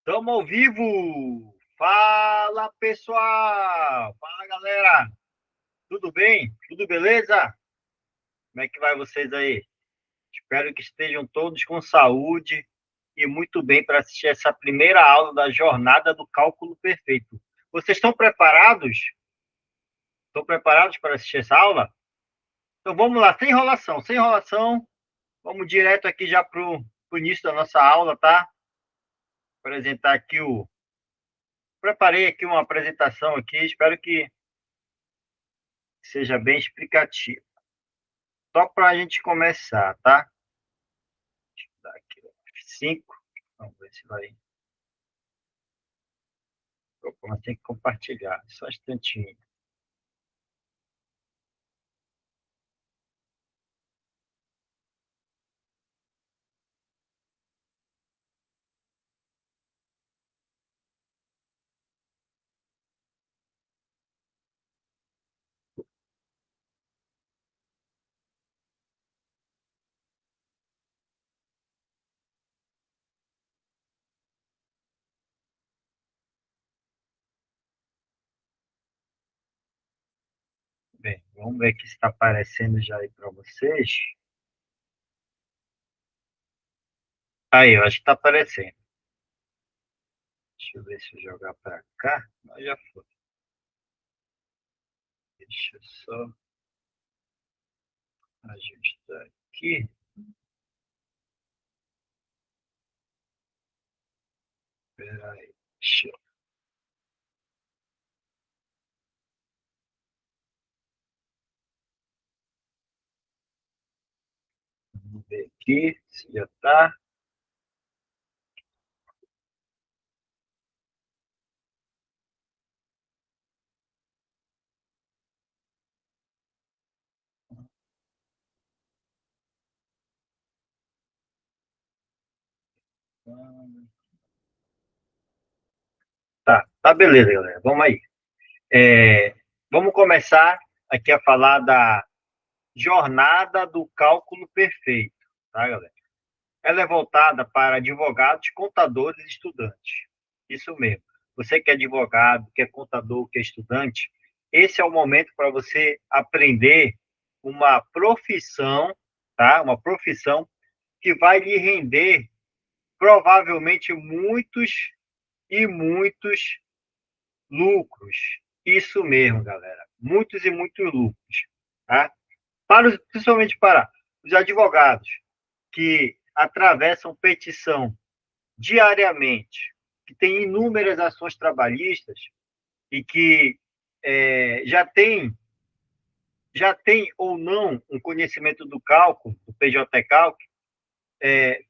Estamos ao vivo! Fala, pessoal! Fala, galera! Tudo bem? Tudo beleza? Como é que vai vocês aí? Espero que estejam todos com saúde e muito bem para assistir essa primeira aula da jornada do cálculo perfeito. Vocês estão preparados? Estão preparados para assistir essa aula? Então vamos lá, sem enrolação, sem enrolação. Vamos direto aqui já para o início da nossa aula, tá? Apresentar aqui o... Preparei aqui uma apresentação aqui, espero que seja bem explicativo. Só para a gente começar, tá? Deixa eu dar aqui F5. Vamos ver se vai. Opa, tem que compartilhar. Só um instantinho. Bem, vamos ver aqui se está aparecendo já aí para vocês. Aí, eu acho que está aparecendo. Deixa eu ver se eu jogar para cá. Mas já foi. Deixa eu só ajustar aqui. Espera aí. Deixa eu ver aqui se já está. Tá beleza, galera. Vamos aí. Vamos começar aqui a falar da jornada do cálculo perfeito, tá, galera? Ela é voltada para advogados, contadores e estudantes. Isso mesmo. Você que é advogado, que é contador, que é estudante, esse é o momento para você aprender uma profissão, tá? Uma profissão que vai lhe render provavelmente muitos e muitos lucros. Isso mesmo, galera. Muitos e muitos lucros, tá? Principalmente para os advogados que atravessam petição diariamente, que tem inúmeras ações trabalhistas e que já tem ou não um conhecimento do cálculo, do PJ Cálculo,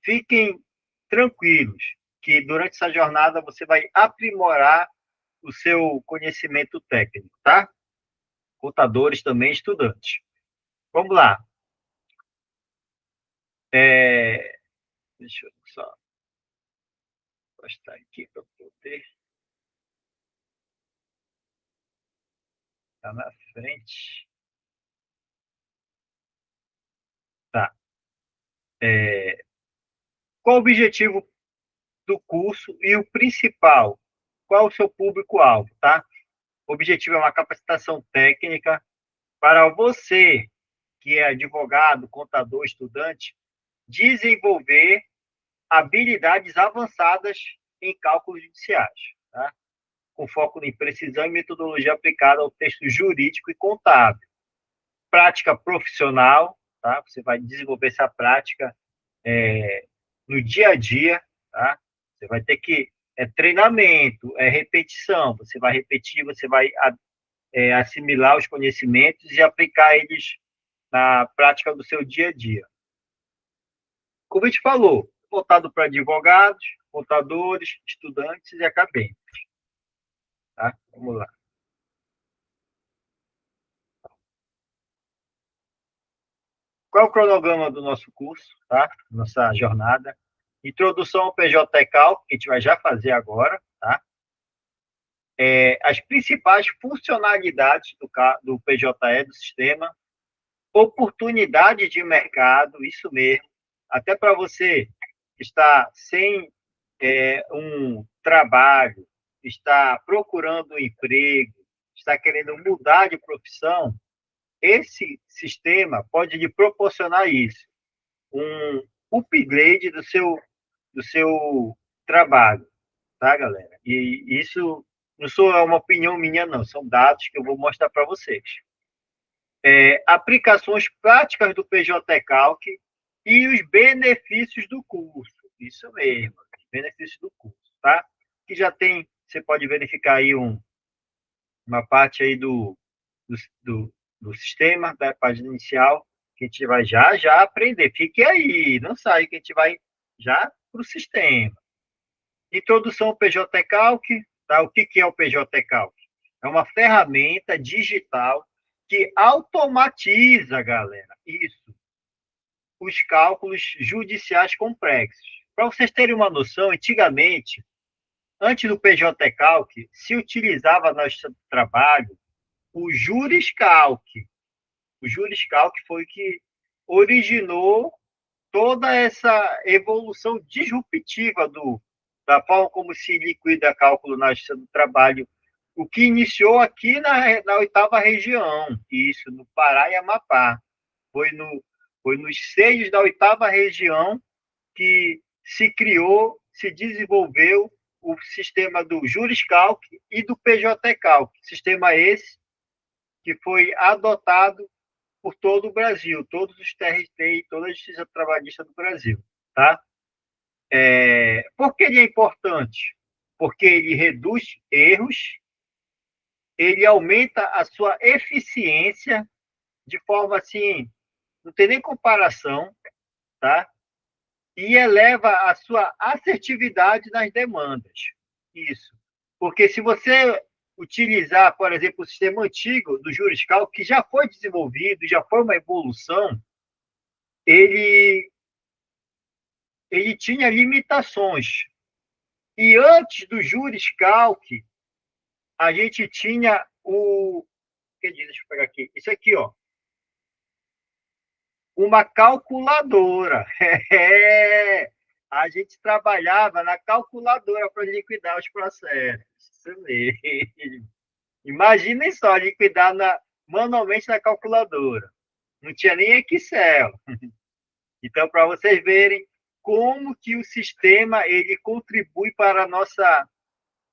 fiquem tranquilos que durante essa jornada você vai aprimorar o seu conhecimento técnico, tá? Contadores também, estudantes. Vamos lá. Deixa eu só postar aqui para poder estar na frente. Tá. Qual o objetivo do curso e o principal? Qual o seu público-alvo, tá? O objetivo é uma capacitação técnica para você, que é advogado, contador, estudante, desenvolver habilidades avançadas em cálculos judiciais, tá? Com foco em precisão e metodologia aplicada ao texto jurídico e contábil. Prática profissional, tá? Você vai desenvolver essa prática no dia a dia, tá? Você vai ter que treinamento, repetição. Você vai repetir, você vai assimilar os conhecimentos e aplicar eles na prática do seu dia a dia. Como a gente falou, voltado para advogados, contadores, estudantes e acadêmicos. Tá? Vamos lá. Qual é o cronograma do nosso curso, tá? Nossa jornada? Introdução ao PJ-Cal, que a gente vai já fazer agora, tá? As principais funcionalidades do PJE, do sistema, oportunidade de mercado, isso mesmo, até para você que está sem um trabalho, está procurando um emprego, está querendo mudar de profissão, esse sistema pode lhe proporcionar isso, um upgrade do seu trabalho, tá, galera? E isso não sou uma opinião minha, não, são dados que eu vou mostrar para vocês. Aplicações práticas do PJ Calc e os benefícios do curso. Isso mesmo, os benefícios do curso, tá? Que já tem, você pode verificar aí uma parte aí do sistema, da página inicial, que a gente vai já aprender. Fique aí, não sai, que a gente vai já para o sistema. Introdução ao PJ Calc, tá? O que é o PJ Calc? É uma ferramenta digital que automatiza, galera, isso, os cálculos judiciais complexos. Para vocês terem uma noção, antigamente, antes do PJ Calc, se utilizava no nosso trabalho o Juriscalc. O Juriscalc foi o que originou toda essa evolução disruptiva da forma como se liquida cálculo na justiça do trabalho, o que iniciou aqui na oitava região, isso, no Pará e Amapá. Foi nos seios da oitava região que se criou, se desenvolveu o sistema do Juriscalc e do PJ-Calc, sistema esse que foi adotado por todo o Brasil, todos os TRT e toda a Justiça Trabalhista do Brasil, tá? Por que ele é importante? Porque ele reduz erros, ele aumenta a sua eficiência de forma assim, não tem nem comparação, tá? E eleva a sua assertividade nas demandas. Isso. Porque se você utilizar, por exemplo, o sistema antigo do Juriscal, que já foi desenvolvido, já foi uma evolução, ele, ele tinha limitações. E antes do Juriscalc, a gente tinha o. Deixa eu pegar aqui. Isso aqui, ó. Uma calculadora. A gente trabalhava na calculadora para liquidar os processos. Isso mesmo. Imaginem só, liquidar manualmente na calculadora. Não tinha nem Excel. Então, para vocês verem como que o sistema ele contribui para a nossa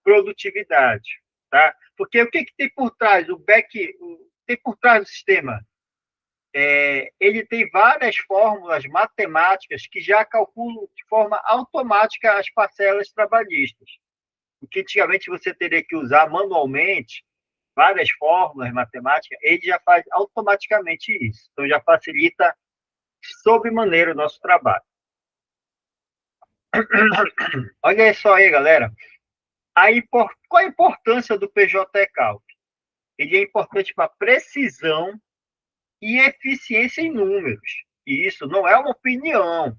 produtividade, tá? Porque o que tem por trás? Tem por trás do sistema? Ele tem várias fórmulas matemáticas que já calculam de forma automática as parcelas trabalhistas. O que antigamente você teria que usar manualmente, várias fórmulas matemáticas, ele já faz automaticamente isso. Então, já facilita sobremaneira o nosso trabalho. Olha só aí, galera. Qual a importância do PJ-Calc? Ele é importante para precisão e eficiência em números. E isso não é uma opinião.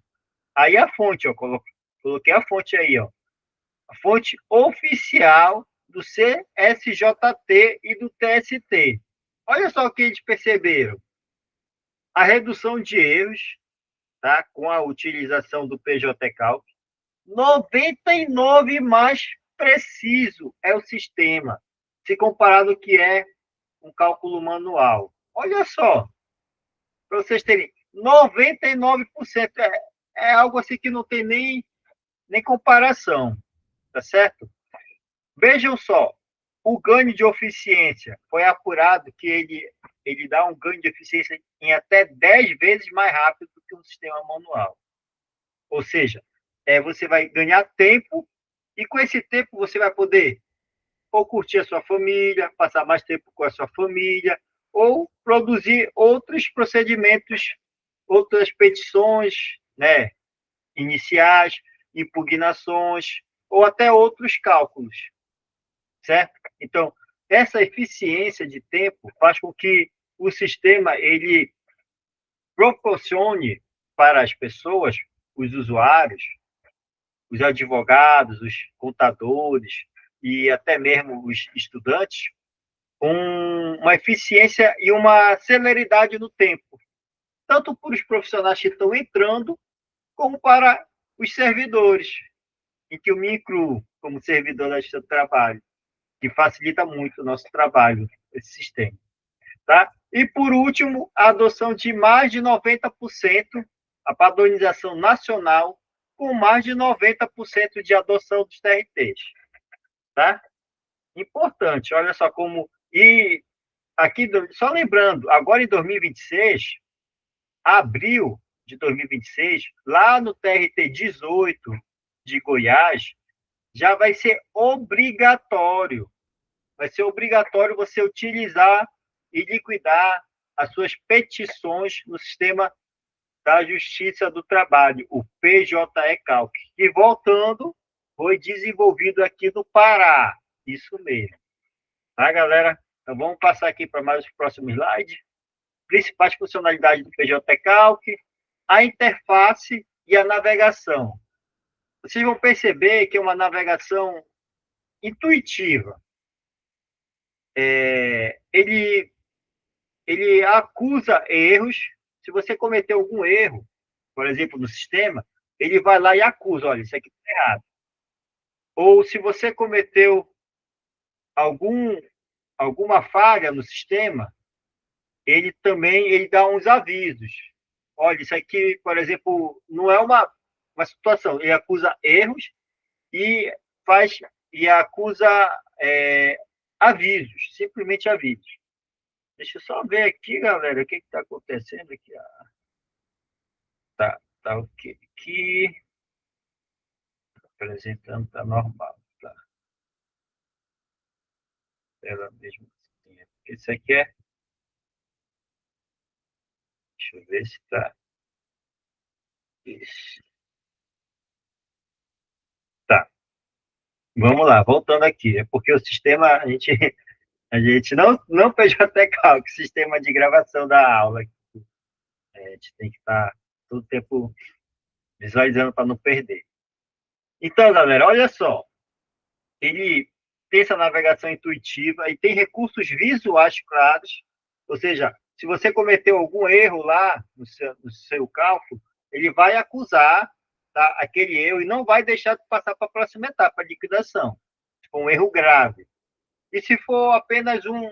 Aí a fonte, ó, coloquei a fonte aí, ó. A fonte oficial do CSJT e do TST. Olha só o que eles perceberam. A redução de erros, tá, com a utilização do PJ-Calc, 99 mais preciso é o sistema, se comparado ao que é um cálculo manual. Olha só, para vocês terem 99%, é algo assim que não tem nem comparação, tá certo? Vejam só, o ganho de eficiência foi apurado que ele dá um ganho de eficiência em até 10 vezes mais rápido do que um sistema manual. Ou seja, você vai ganhar tempo e com esse tempo você vai poder ou curtir a sua família, passar mais tempo com a sua família, ou produzir outros procedimentos, outras petições, né, iniciais, impugnações, ou até outros cálculos, certo? Então, essa eficiência de tempo faz com que o sistema ele proporcione para as pessoas, os usuários, os advogados, os contadores e até mesmo os estudantes, uma eficiência e uma celeridade no tempo, tanto para os profissionais que estão entrando, como para os servidores. em que o micro, como servidor da Justiça do Trabalho, que facilita muito o nosso trabalho, esse sistema. Tá? E, por último, a adoção de mais de 90%, a padronização nacional, com mais de 90% de adoção dos TRTs. Tá? Importante, olha só como... E aqui, só lembrando, agora em 2026, abril de 2026, lá no TRT 18 de Goiás, já vai ser obrigatório você utilizar e liquidar as suas petições no sistema da Justiça do Trabalho, o PJE-Calc, que, voltando, foi desenvolvido aqui no Pará. Isso mesmo. Tá, galera? Então, vamos passar aqui para mais o próximo slide. Principais funcionalidades do PJE-Calc, a interface e a navegação. Vocês vão perceber que é uma navegação intuitiva. Ele acusa erros. Se você cometeu algum erro, por exemplo, no sistema, ele vai lá e acusa, olha, isso aqui está errado. Ou se você cometeu alguma falha no sistema, ele dá uns avisos. Olha, isso aqui, por exemplo, não é uma situação. Ele acusa erros e acusa avisos, simplesmente avisos. Deixa eu só ver aqui, galera, o que está acontecendo aqui. Tá ok. Aqui, apresentando, tá normal. Tá. Ela mesmo assim. Isso aqui é. Deixa eu ver se tá. Isso. Tá. Vamos lá, voltando aqui. É porque o sistema, a gente não PJ Calc, sistema de gravação da aula. A gente tem que estar todo o tempo visualizando para não perder. Então, galera, olha só. Ele tem essa navegação intuitiva e tem recursos visuais claros, ou seja, se você cometeu algum erro lá no seu cálculo, ele vai acusar, tá, aquele erro e não vai deixar de passar para a próxima etapa, a liquidação, se for um erro grave. E se for apenas não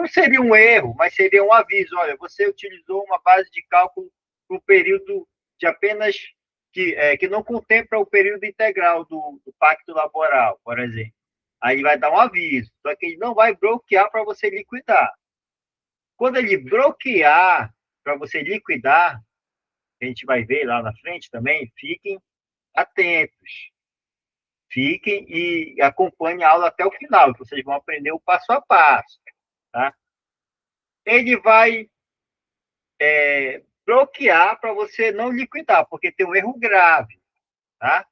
seria um erro, mas seria um aviso, olha, você utilizou uma base de cálculo para um período de apenas que não contempla o período integral do pacto laboral, por exemplo. Aí ele vai dar um aviso, só que ele não vai bloquear para você liquidar. Quando ele bloquear para você liquidar, a gente vai ver lá na frente também, fiquem atentos. Fiquem e acompanhem a aula até o final, que vocês vão aprender o passo a passo. Tá? Ele vai bloquear para você não liquidar, porque tem um erro grave. Tá?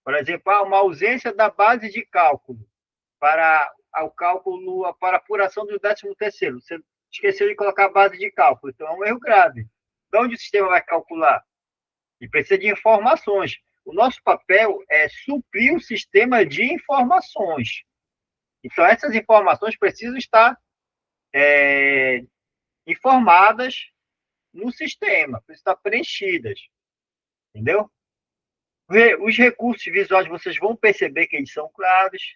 Por exemplo, uma ausência da base de cálculo para o cálculo, para a apuração do 13º. Você esqueceu de colocar a base de cálculo, então é um erro grave. De onde o sistema vai calcular? Ele precisa de informações. O nosso papel é suprir o sistema de informações. Então, essas informações precisam estar informadas no sistema, precisam estar preenchidas. Entendeu? Os recursos visuais, vocês vão perceber que eles são claros.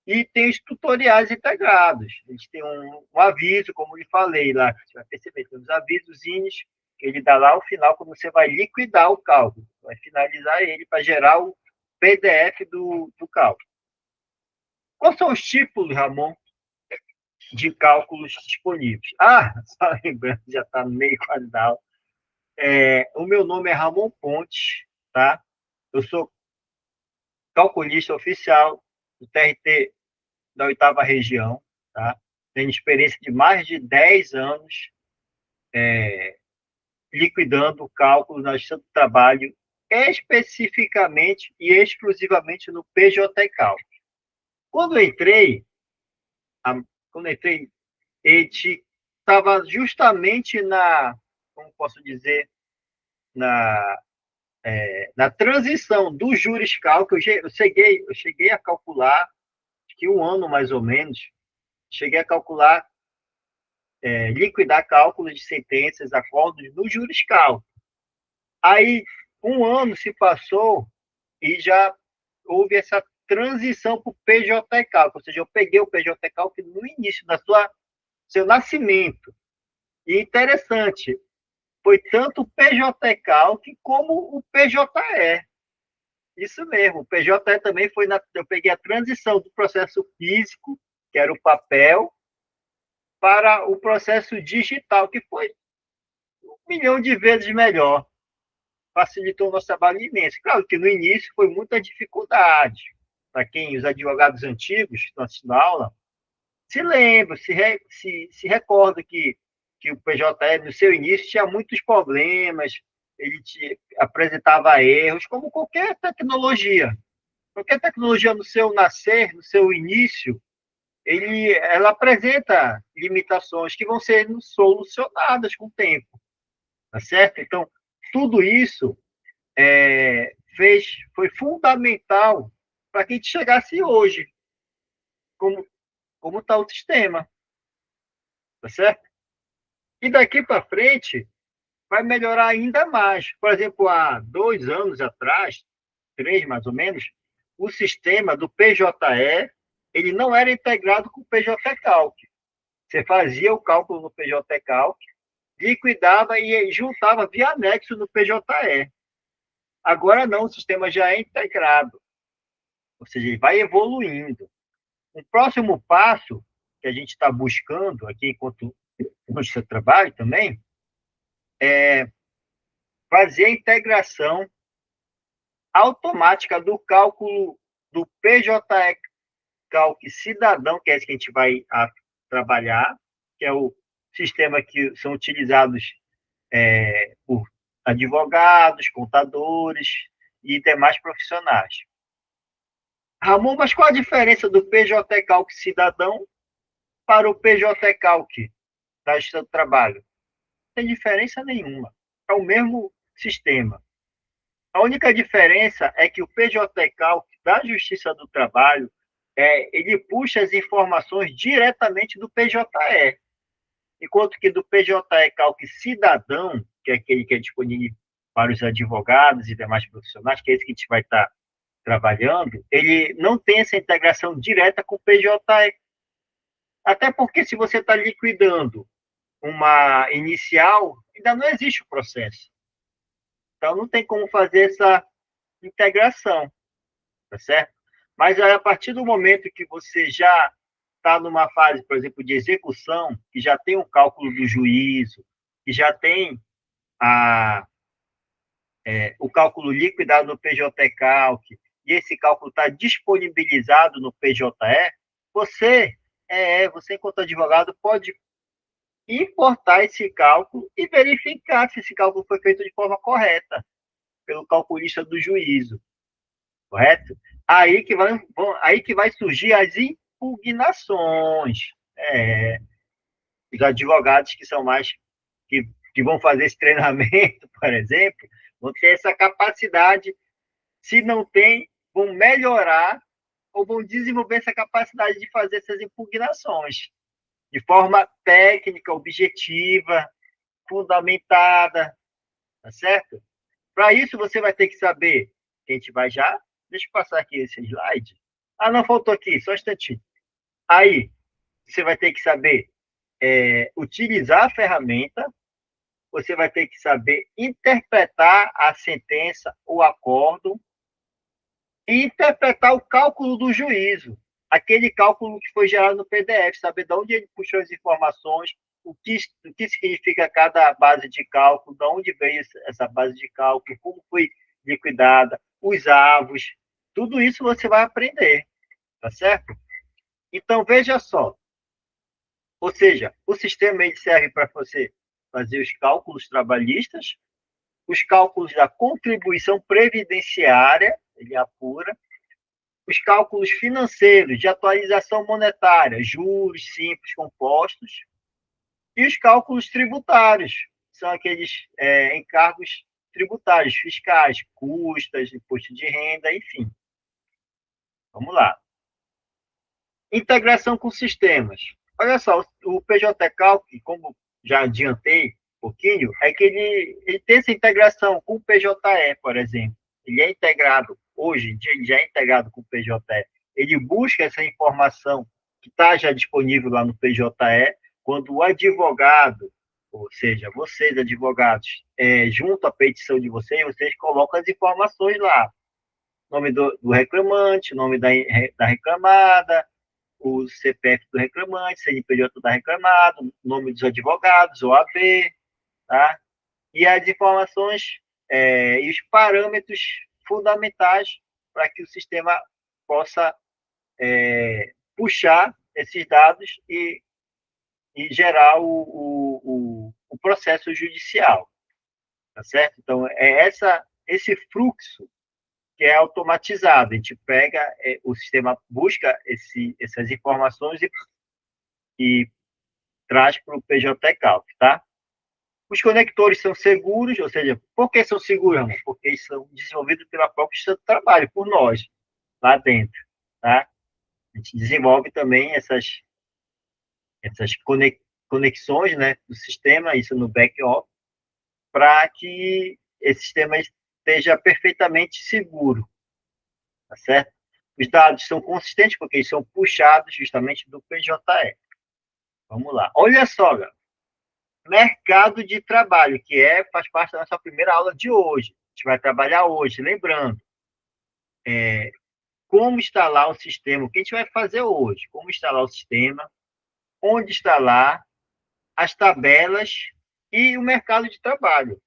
E tem os tutoriais integrados. Eles têm um aviso, como eu falei lá. Você vai perceber, tem os avisozinhos que ele dá lá ao final, quando você vai liquidar o cálculo. Vai finalizar ele para gerar o PDF do cálculo. Quais são os tipos, Ramon, de cálculos disponíveis? Só lembrando, já está no meio quase da aula. O meu nome é Ramon Pontes, tá? Eu sou calculista oficial do TRT da 8ª região, tá? Tenho experiência de mais de 10 anos liquidando cálculos na Justiça do Trabalho, especificamente e exclusivamente no PJ-Calc. Quando eu entrei, ele estava justamente como posso dizer, na transição do juriscal, que eu cheguei a calcular, acho que um ano mais ou menos, cheguei a calcular, liquidar cálculos de sentenças, acordos no juriscal. Aí, um ano se passou e já houve essa transição para o PJ Calc, ou seja, eu peguei o PJ Calc no início da seu nascimento. E interessante, foi tanto o PJ Calc como o PJE. Isso mesmo, o PJE também foi eu peguei a transição do processo físico, que era o papel, para o processo digital, que foi 1 milhão de vezes melhor. Facilitou o nosso trabalho imenso. Claro que no início foi muita dificuldade. Para quem, os advogados antigos, que estão assistindo a aula, se lembra, se recorda que o PJE, no seu início, tinha muitos problemas, ele apresentava erros, como qualquer tecnologia. Qualquer tecnologia no seu nascer, no seu início, ela apresenta limitações que vão ser solucionadas com o tempo, tá certo? Então, tudo isso foi fundamental para que a gente chegasse hoje, como está o sistema, tá certo? E daqui para frente vai melhorar ainda mais. Por exemplo, há 2 anos atrás, 3 mais ou menos, o sistema do PJE ele não era integrado com o PJ Calc. Você fazia o cálculo no PJ Calc, liquidava e juntava via anexo no PJE. Agora não, o sistema já é integrado, ou seja, ele vai evoluindo. O próximo passo que a gente está buscando aqui, enquanto no seu trabalho também, é fazer a integração automática do cálculo do PJE Calc Cidadão, que é esse que a gente vai trabalhar, que é o sistema que são utilizados por advogados, contadores e demais profissionais. Ramon, mas qual a diferença do PJ Calc Cidadão para o PJ Calc da Justiça do Trabalho? Não tem diferença nenhuma. É o mesmo sistema. A única diferença é que o PJ Calc da Justiça do Trabalho ele puxa as informações diretamente do PJE, enquanto que do PJE Calc Cidadão, que é aquele que é disponível para os advogados e demais profissionais, que é esse que a gente vai estar trabalhando, ele não tem essa integração direta com o PJE. Até porque se você está liquidando uma inicial, ainda não existe o processo. Então, não tem como fazer essa integração, tá certo? Mas aí, a partir do momento que você já está numa fase, por exemplo, de execução, que já tem o cálculo do juízo, que já tem o cálculo liquidado no PJ-Calc, e esse cálculo está disponibilizado no PJE, você, enquanto advogado, pode importar esse cálculo e verificar se esse cálculo foi feito de forma correta pelo calculista do juízo, correto? Aí que vai surgir as impugnações. Os advogados que são mais que vão fazer esse treinamento, por exemplo, vão ter essa capacidade. Se não tem, vão melhorar ou vão desenvolver essa capacidade de fazer essas impugnações de forma técnica, objetiva, fundamentada, tá certo? Para isso, você vai ter que saber, que a gente vai já, deixa eu passar aqui esse slide. Ah, não, faltou aqui, só um instantinho. Aí, você vai ter que saber utilizar a ferramenta, você vai ter que saber interpretar a sentença, o acórdão, e interpretar o cálculo do juízo, aquele cálculo que foi gerado no PDF, saber de onde ele puxou as informações, o que significa cada base de cálculo, de onde veio essa base de cálculo, como foi liquidada, os avos, tudo isso você vai aprender, tá certo? Então, veja só, ou seja, o sistema ele serve para você fazer os cálculos trabalhistas, os cálculos da contribuição previdenciária, ele apura, os cálculos financeiros de atualização monetária, juros simples compostos, e os cálculos tributários, são aqueles encargos tributários, fiscais, custas, imposto de renda, enfim. Vamos lá. Integração com sistemas. Olha só, o PJ Calc, como já adiantei um pouquinho, é que ele tem essa integração com o PJE, por exemplo. ele é integrado, hoje em dia, ele já é integrado com o PJE, ele busca essa informação que está já disponível lá no PJE, quando o advogado, ou seja, vocês, advogados, junto à petição de vocês, vocês colocam as informações lá. Nome do reclamante, nome da reclamada, o CPF do reclamante, CNPJ da reclamada, nome dos advogados, OAB, tá? E as informações e os parâmetros fundamentais para que o sistema possa puxar esses dados e gerar o processo judicial, tá certo? Então, esse fluxo que é automatizado. A gente pega, o sistema busca essas informações e traz para o PJ Calc, tá? Os conectores são seguros, ou seja, por que são seguros, irmão? Porque eles são desenvolvidos pela própria Justiça do Trabalho, por nós, lá dentro, tá? A gente desenvolve também essas conexões, né, do sistema, isso no back-office, para que esse sistema esteja perfeitamente seguro, tá certo? Os dados são consistentes porque eles são puxados justamente do PJE. Vamos lá. Olha só, galera. Mercado de trabalho, que faz parte da nossa primeira aula de hoje. A gente vai trabalhar hoje, lembrando, como instalar o sistema, o que a gente vai fazer hoje, como instalar o sistema, onde instalar, as tabelas e o mercado de trabalho.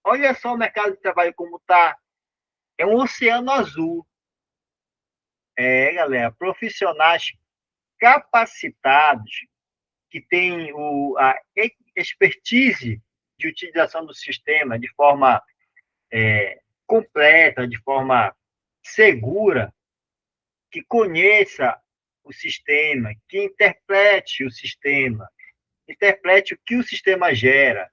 Olha só o mercado de trabalho como está. É um oceano azul. Galera, profissionais capacitados, que têm a expertise de utilização do sistema de forma completa, de forma segura, que conheça o sistema, que interprete o sistema, interprete o que o sistema gera,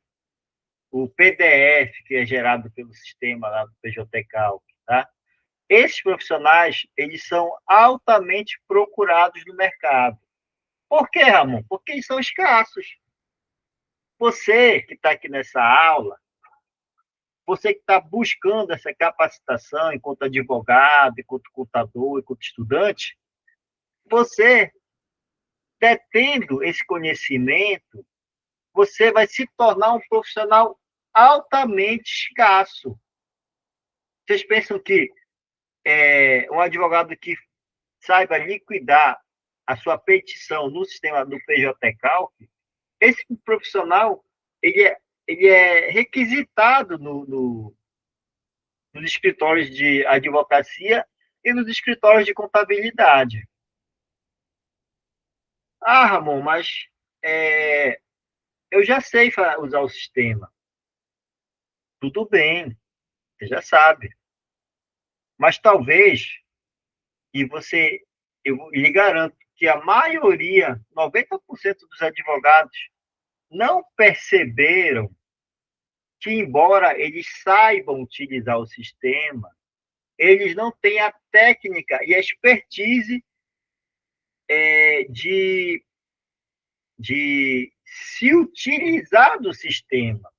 o PDF que é gerado pelo sistema lá do PJCalc, tá? Esses profissionais, eles são altamente procurados no mercado. Por quê, Ramon? Porque eles são escassos. Você que está aqui nessa aula, você que está buscando essa capacitação enquanto advogado, enquanto contador, enquanto estudante, você, detendo esse conhecimento, você vai se tornar um profissional altamente escasso. Vocês pensam que um advogado que saiba liquidar a sua petição no sistema do PJCalc, esse profissional ele é requisitado nos escritórios de advocacia e nos escritórios de contabilidade. Ah, Ramon, mas eu já sei usar o sistema. Tudo bem, você já sabe. Mas talvez, eu lhe garanto que a maioria, 90% dos advogados, não perceberam que, embora eles saibam utilizar o sistema, eles não têm a técnica e a expertise de se utilizar do sistema.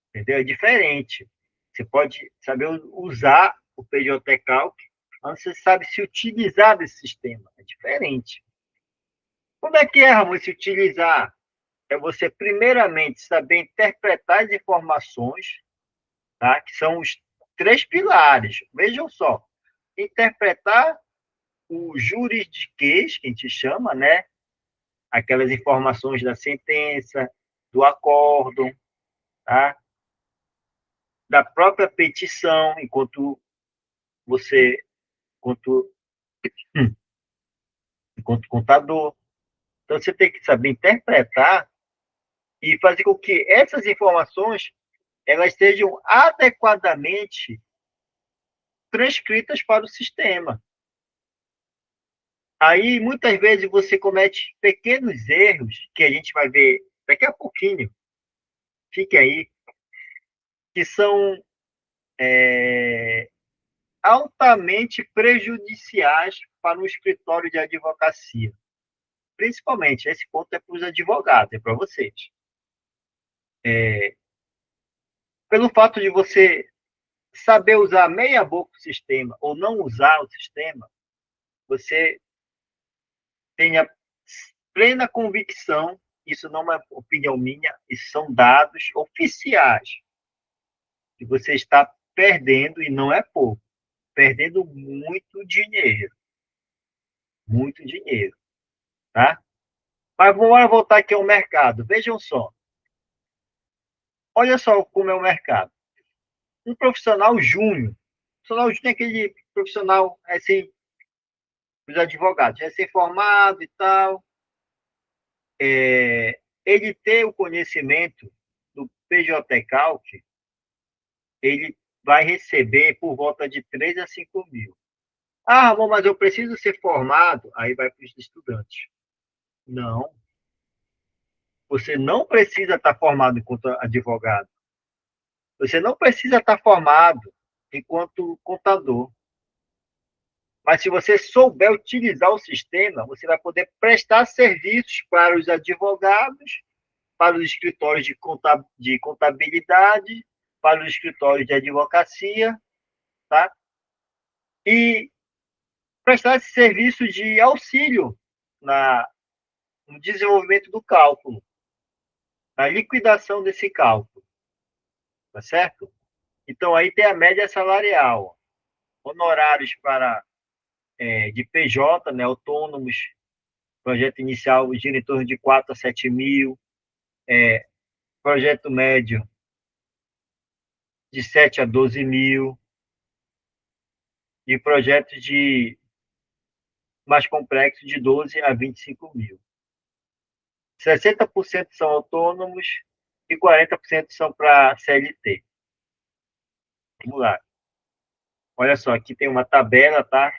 Entendeu? É diferente. Você pode saber usar o PJCalc, mas você sabe se utilizar desse sistema. É diferente. Como é que é, Ramon, se utilizar? É você, primeiramente, saber interpretar as informações, tá? Que são os 3 pilares. Vejam só. Interpretar o juridiquês, que a gente chama, né? Aquelas informações da sentença, do acórdão, tá? Da própria petição, você, enquanto, enquanto contador. Então, você tem que saber interpretar e fazer com que essas informações elas sejam adequadamente transcritas para o sistema. Aí, muitas vezes, você comete pequenos erros, que a gente vai ver daqui a pouquinho, fique aí, que são altamente prejudiciais para o escritório de advocacia. Principalmente, esse ponto é para os advogados, é para vocês. Pelo fato de você saber usar meia boca o sistema ou não usar o sistema, você tenha plena convicção, isso não é opinião minha, isso são dados oficiais, que você está perdendo, e não é pouco, perdendo muito dinheiro, tá? Mas vamos voltar aqui ao mercado. Vejam só, olha só como é o mercado. Um profissional júnior é aquele profissional, assim, os advogados, recém-formado e tal, ele ter o conhecimento do PJ Calc, ele vai receber por volta de 3 a 5 mil. Ah, Ramon, mas eu preciso ser formado. Aí vai para os estudantes. Não, você não precisa estar formado enquanto advogado. Você não precisa estar formado enquanto contador. Mas se você souber utilizar o sistema, você vai poder prestar serviços para os advogados, para os escritórios de contabilidade, para os escritórios de advocacia, tá? E prestar esse serviço de auxílio no desenvolvimento do cálculo, na liquidação desse cálculo, tá certo? Então, aí tem a média salarial, honorários de PJ, né, autônomos, projeto inicial gira em torno de 4 a 7 mil, projeto médio de 7 a 12 mil, e projetos mais complexos de 12 a 25 mil. 60% são autônomos e 40% são para CLT. Vamos lá. Olha só, aqui tem uma tabela, tá?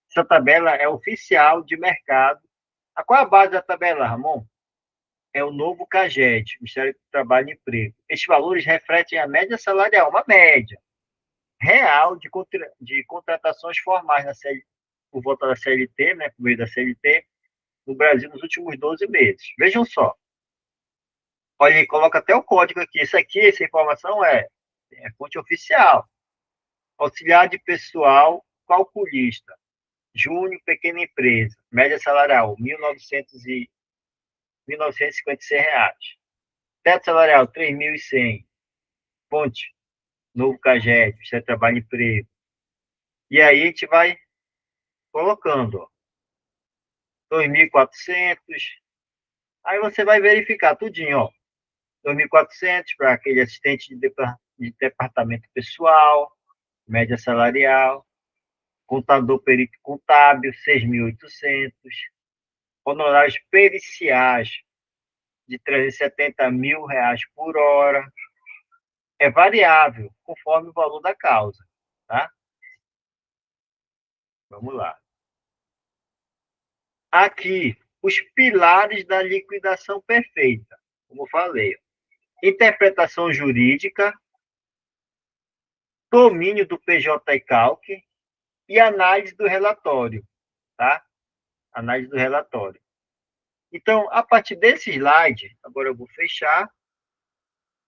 Essa tabela é oficial de mercado. Qual é a base da tabela, Ramon? É o novo CAGED, Ministério do Trabalho e Emprego. Estes valores refletem a média salarial, uma média real de contratações formais por volta da CLT, né, por meio da CLT, no Brasil nos últimos 12 meses. Vejam só. Olha aí, coloca até o código aqui. Essa informação é fonte oficial. Auxiliar de pessoal calculista. Júnior, pequena empresa. Média salarial, R$ 1.956. Teto salarial, 3.100. Fonte, novo CAGED, Ministério do Trabalho e Emprego. E aí a gente vai colocando, ó, 2.400. Aí você vai verificar tudinho, ó. 2.400 para aquele assistente de departamento pessoal, média salarial. Contador perito contábil, 6.800. Honorários periciais de R$ 370.000 por hora. É variável, conforme o valor da causa, tá? Vamos lá. Aqui, os pilares da liquidação perfeita, como eu falei. Interpretação jurídica, domínio do PJ e Calc e análise do relatório, tá? Análise do relatório. Então, a partir desse slide, agora eu vou fechar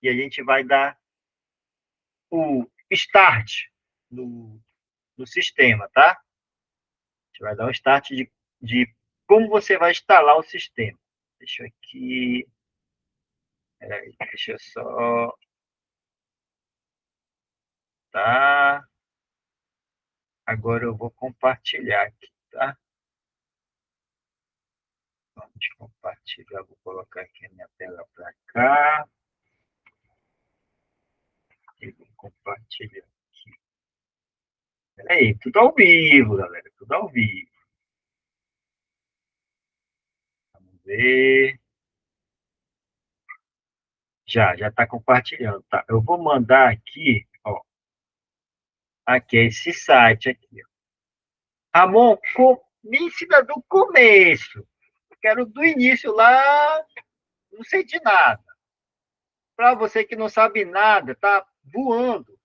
e a gente vai dar o start no sistema, tá? A gente vai dar um start de como você vai instalar o sistema. Deixa eu aqui. Peraí, deixa eu só. Tá. Agora eu vou compartilhar aqui, tá? Vamos compartilhar. Vou colocar aqui a minha tela para cá. E vou compartilhar aqui. Peraí, tudo ao vivo, galera. Tudo ao vivo. Vamos ver. Já está compartilhando, tá? Eu vou mandar aqui, ó. Aqui é esse site aqui, ó. Ramon, me ensina do começo. Quero do início lá, não sei de nada. Para você que não sabe nada, tá voando.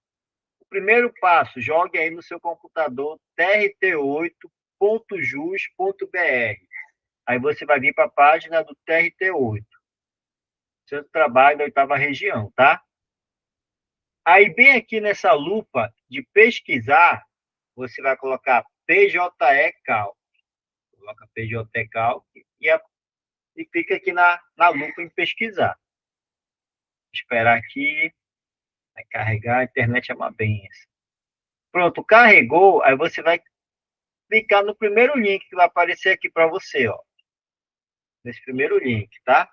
O primeiro passo, jogue aí no seu computador trt8.jus.br. Aí você vai vir para a página do TRT8. Seu trabalho da oitava região, tá? Aí, bem aqui nessa lupa de pesquisar, você vai colocar PJE Cal. Coloca PJE Cal e clica aqui na lupa em pesquisar. Esperar aqui, vai carregar, a internet é uma benção. Pronto, carregou, aí você vai clicar no primeiro link que vai aparecer aqui para você, ó. Nesse primeiro link, tá?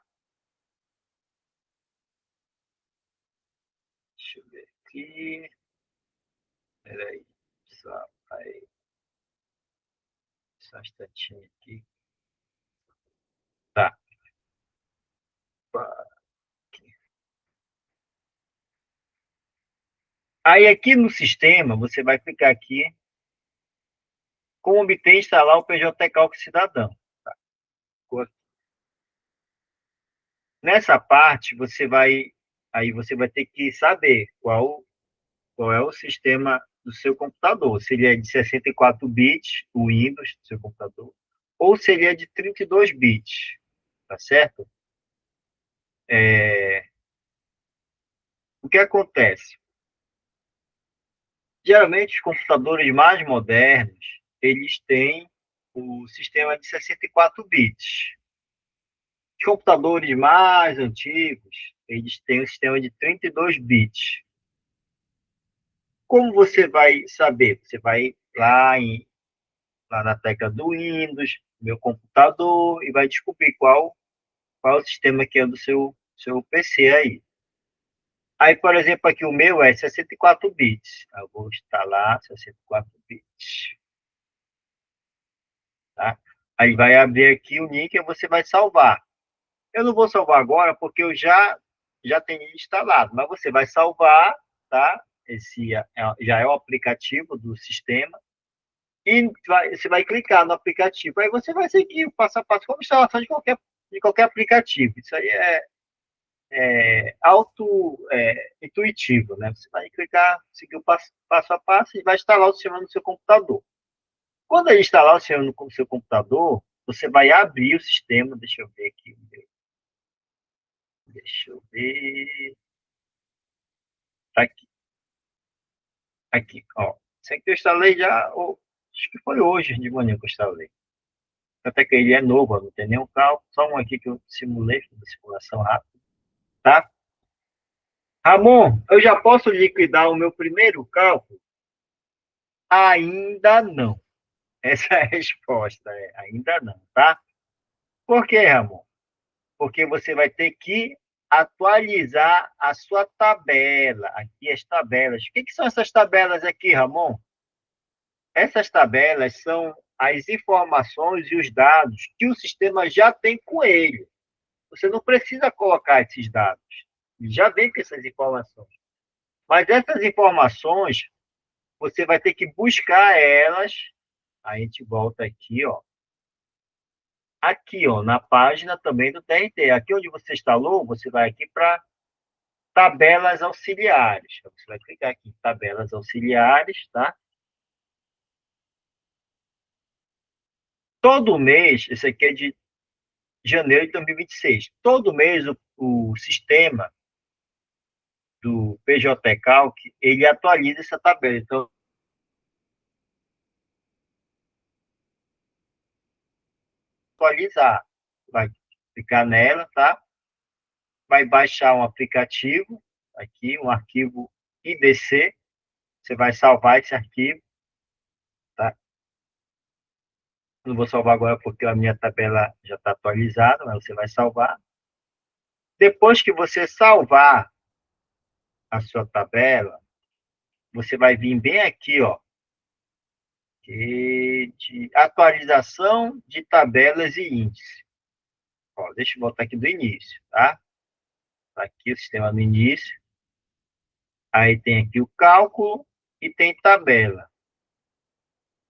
Deixa eu ver aqui. Peraí. Só, aí, só um instantinho aqui. Tá. Aí aqui no sistema, você vai clicar aqui, como obter e instalar o PJ Calc Cidadão. Tá? Nessa parte, aí você vai ter que saber qual é o sistema do seu computador. Se ele é de 64 bits, o Windows do seu computador, ou se ele é de 32 bits, tá certo? O que acontece? Geralmente, os computadores mais modernos, eles têm o sistema de 64 bits. Os computadores mais antigos, eles têm o sistema de 32 bits. Como você vai saber? Você vai lá na tecla do Windows, meu computador, e vai descobrir qual o sistema que é do seu PC aí. Aí, por exemplo, aqui o meu é 64 bits. Eu vou instalar 64 bits. Tá? Aí vai abrir aqui o link e você vai salvar. Eu não vou salvar agora porque eu já tenho instalado, mas você vai salvar, tá? Esse já é o aplicativo do sistema e você vai clicar no aplicativo. Aí você vai seguir o passo a passo como instalação de qualquer aplicativo. Isso aí intuitivo, né? Você vai clicar, seguir o passo a passo e vai instalar o sistema no seu computador. Quando ele instalar o sistema no seu computador, você vai abrir o sistema. Deixa eu ver aqui. Deixa eu ver. Tá aqui. Aqui, ó. Isso aqui eu instalei já, acho que foi hoje de manhã que eu instalei. Até que ele é novo, ó, não tem nenhum cálculo. Só um aqui que eu simulei, fiz uma simulação rápida, tá? Ramon, eu já posso liquidar o meu primeiro cálculo? Ainda não. Essa é a resposta, ainda não, tá? Por quê, Ramon? Porque você vai ter que atualizar a sua tabela. Aqui as tabelas. O que são essas tabelas aqui, Ramon? Essas tabelas são as informações e os dados que o sistema já tem com ele. Você não precisa colocar esses dados. Ele já vem com essas informações. Mas essas informações, você vai ter que buscar elas. A gente volta aqui, ó. Aqui, ó, na página também do TRT. Aqui onde você instalou, você vai aqui para tabelas auxiliares. Você vai clicar aqui em tabelas auxiliares, tá? Todo mês, esse aqui é de janeiro de 2026. Todo mês o sistema do PJ Calc, ele atualiza essa tabela. Então, atualizar. Vai clicar nela, tá? Vai baixar um aplicativo, aqui, um arquivo IDC. Você vai salvar esse arquivo, tá? Não vou salvar agora porque a minha tabela já está atualizada, mas você vai salvar. Depois que você salvar a sua tabela, você vai vir bem aqui, ó, de atualização de tabelas e índices. Ó, deixa eu botar aqui do início, tá? Tá aqui o sistema no início. Aí tem aqui o cálculo e tem tabela.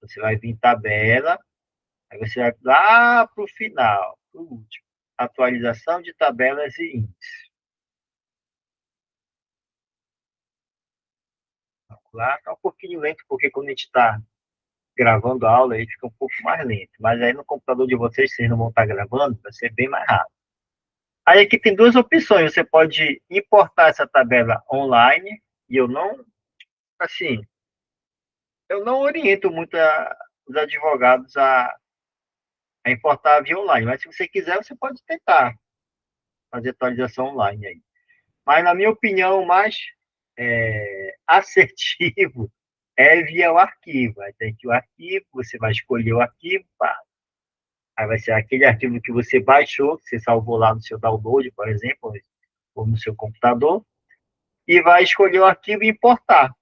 Você vai vir em tabela, aí você vai lá para o final, para o último. Atualização de tabelas e índices. Lá está um pouquinho lento, porque quando a gente está gravando a aula, aí fica um pouco mais lento. Mas aí no computador de vocês, vocês não vão estar gravando, vai ser bem mais rápido. Aí aqui tem duas opções. Você pode importar essa tabela online E eu não, assim, eu não oriento muito os advogados a importar a via online, mas se você quiser, você pode tentar fazer atualização online aí. Mas, na minha opinião, o mais assertivo é via o arquivo. Aí tem que o arquivo, você vai escolher o arquivo, pá. Aí vai ser aquele arquivo que você baixou, que você salvou lá no seu download, por exemplo, ou no seu computador, e vai escolher o arquivo e importar.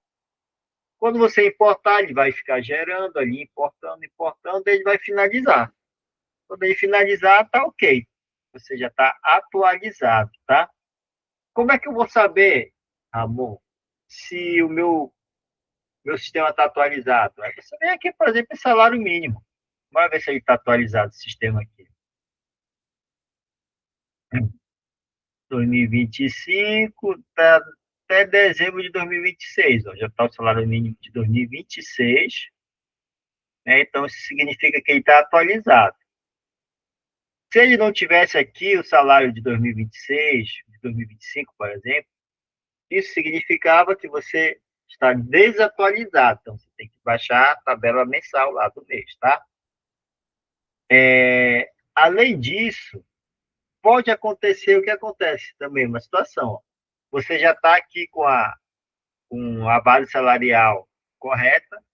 Quando você importar, ele vai ficar gerando ali, importando, importando, ele vai finalizar. Quando ele finalizar, tá ok. Você já está atualizado, tá? Como é que eu vou saber, Ramon, se o meu sistema está atualizado? Aí você vem aqui, por exemplo, em salário mínimo. Vai ver se ele está atualizado, o sistema aqui. 2025, tá até dezembro de 2026, ó, já está o salário mínimo de 2026, né? Então isso significa que ele está atualizado. Se ele não tivesse aqui o salário de 2026, de 2025, por exemplo, isso significava que você está desatualizado. Então você tem que baixar a tabela mensal lá do mês, tá? Além disso, pode acontecer o que acontece também, uma situação. Ó. Você já está aqui com a base salarial correta,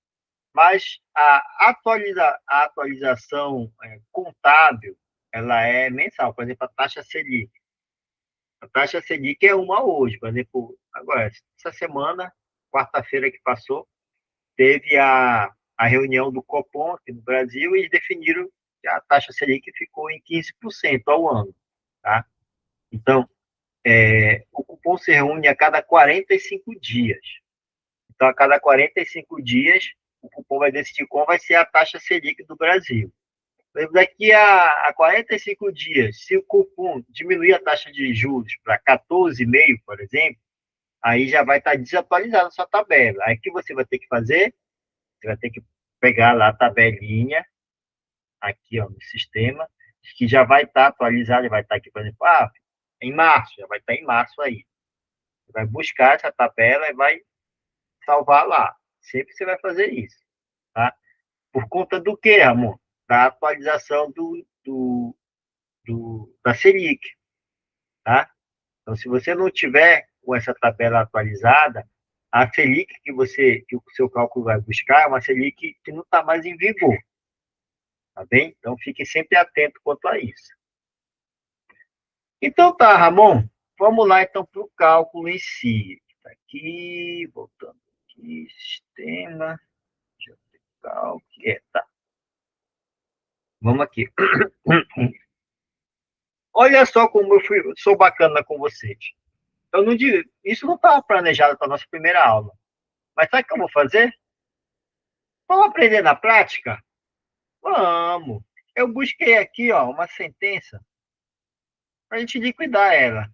mas a atualização contábil ela é mensal. Por exemplo, a taxa Selic. A taxa Selic é uma hoje. Por exemplo, agora, essa semana, quarta-feira que passou, teve a reunião do Copom aqui no Brasil e eles definiram que a taxa Selic ficou em 15% ao ano. Tá? Então, o cupom se reúne a cada 45 dias. Então, a cada 45 dias, o cupom vai decidir qual vai ser a taxa Selic do Brasil. Daqui a 45 dias, se o cupom diminuir a taxa de juros para 14,5, por exemplo, aí já vai estar desatualizada a sua tabela. Aí o que você vai ter que fazer? Você vai ter que pegar lá a tabelinha, aqui ó, no sistema, que já vai estar atualizada, vai estar aqui, por exemplo, em março, já vai estar em março aí. Você vai buscar essa tabela e vai salvar lá. Sempre você vai fazer isso, tá? Por conta do quê, Ramon? Da atualização da Selic, tá? Então, se você não tiver com essa tabela atualizada, a Selic que o seu cálculo vai buscar é uma Selic que não está mais em vigor, tá bem? Então, fique sempre atento quanto a isso. Então, tá, Ramon, vamos lá, então, para o cálculo em si. Tá aqui, voltando aqui, sistema, cálculo, tá. Vamos aqui. Olha só como sou bacana com vocês. Eu não digo, isso não estava planejado para a nossa primeira aula. Mas sabe o que eu vou fazer? Vamos aprender na prática? Vamos. Eu busquei aqui, ó, uma sentença para a gente liquidar ela.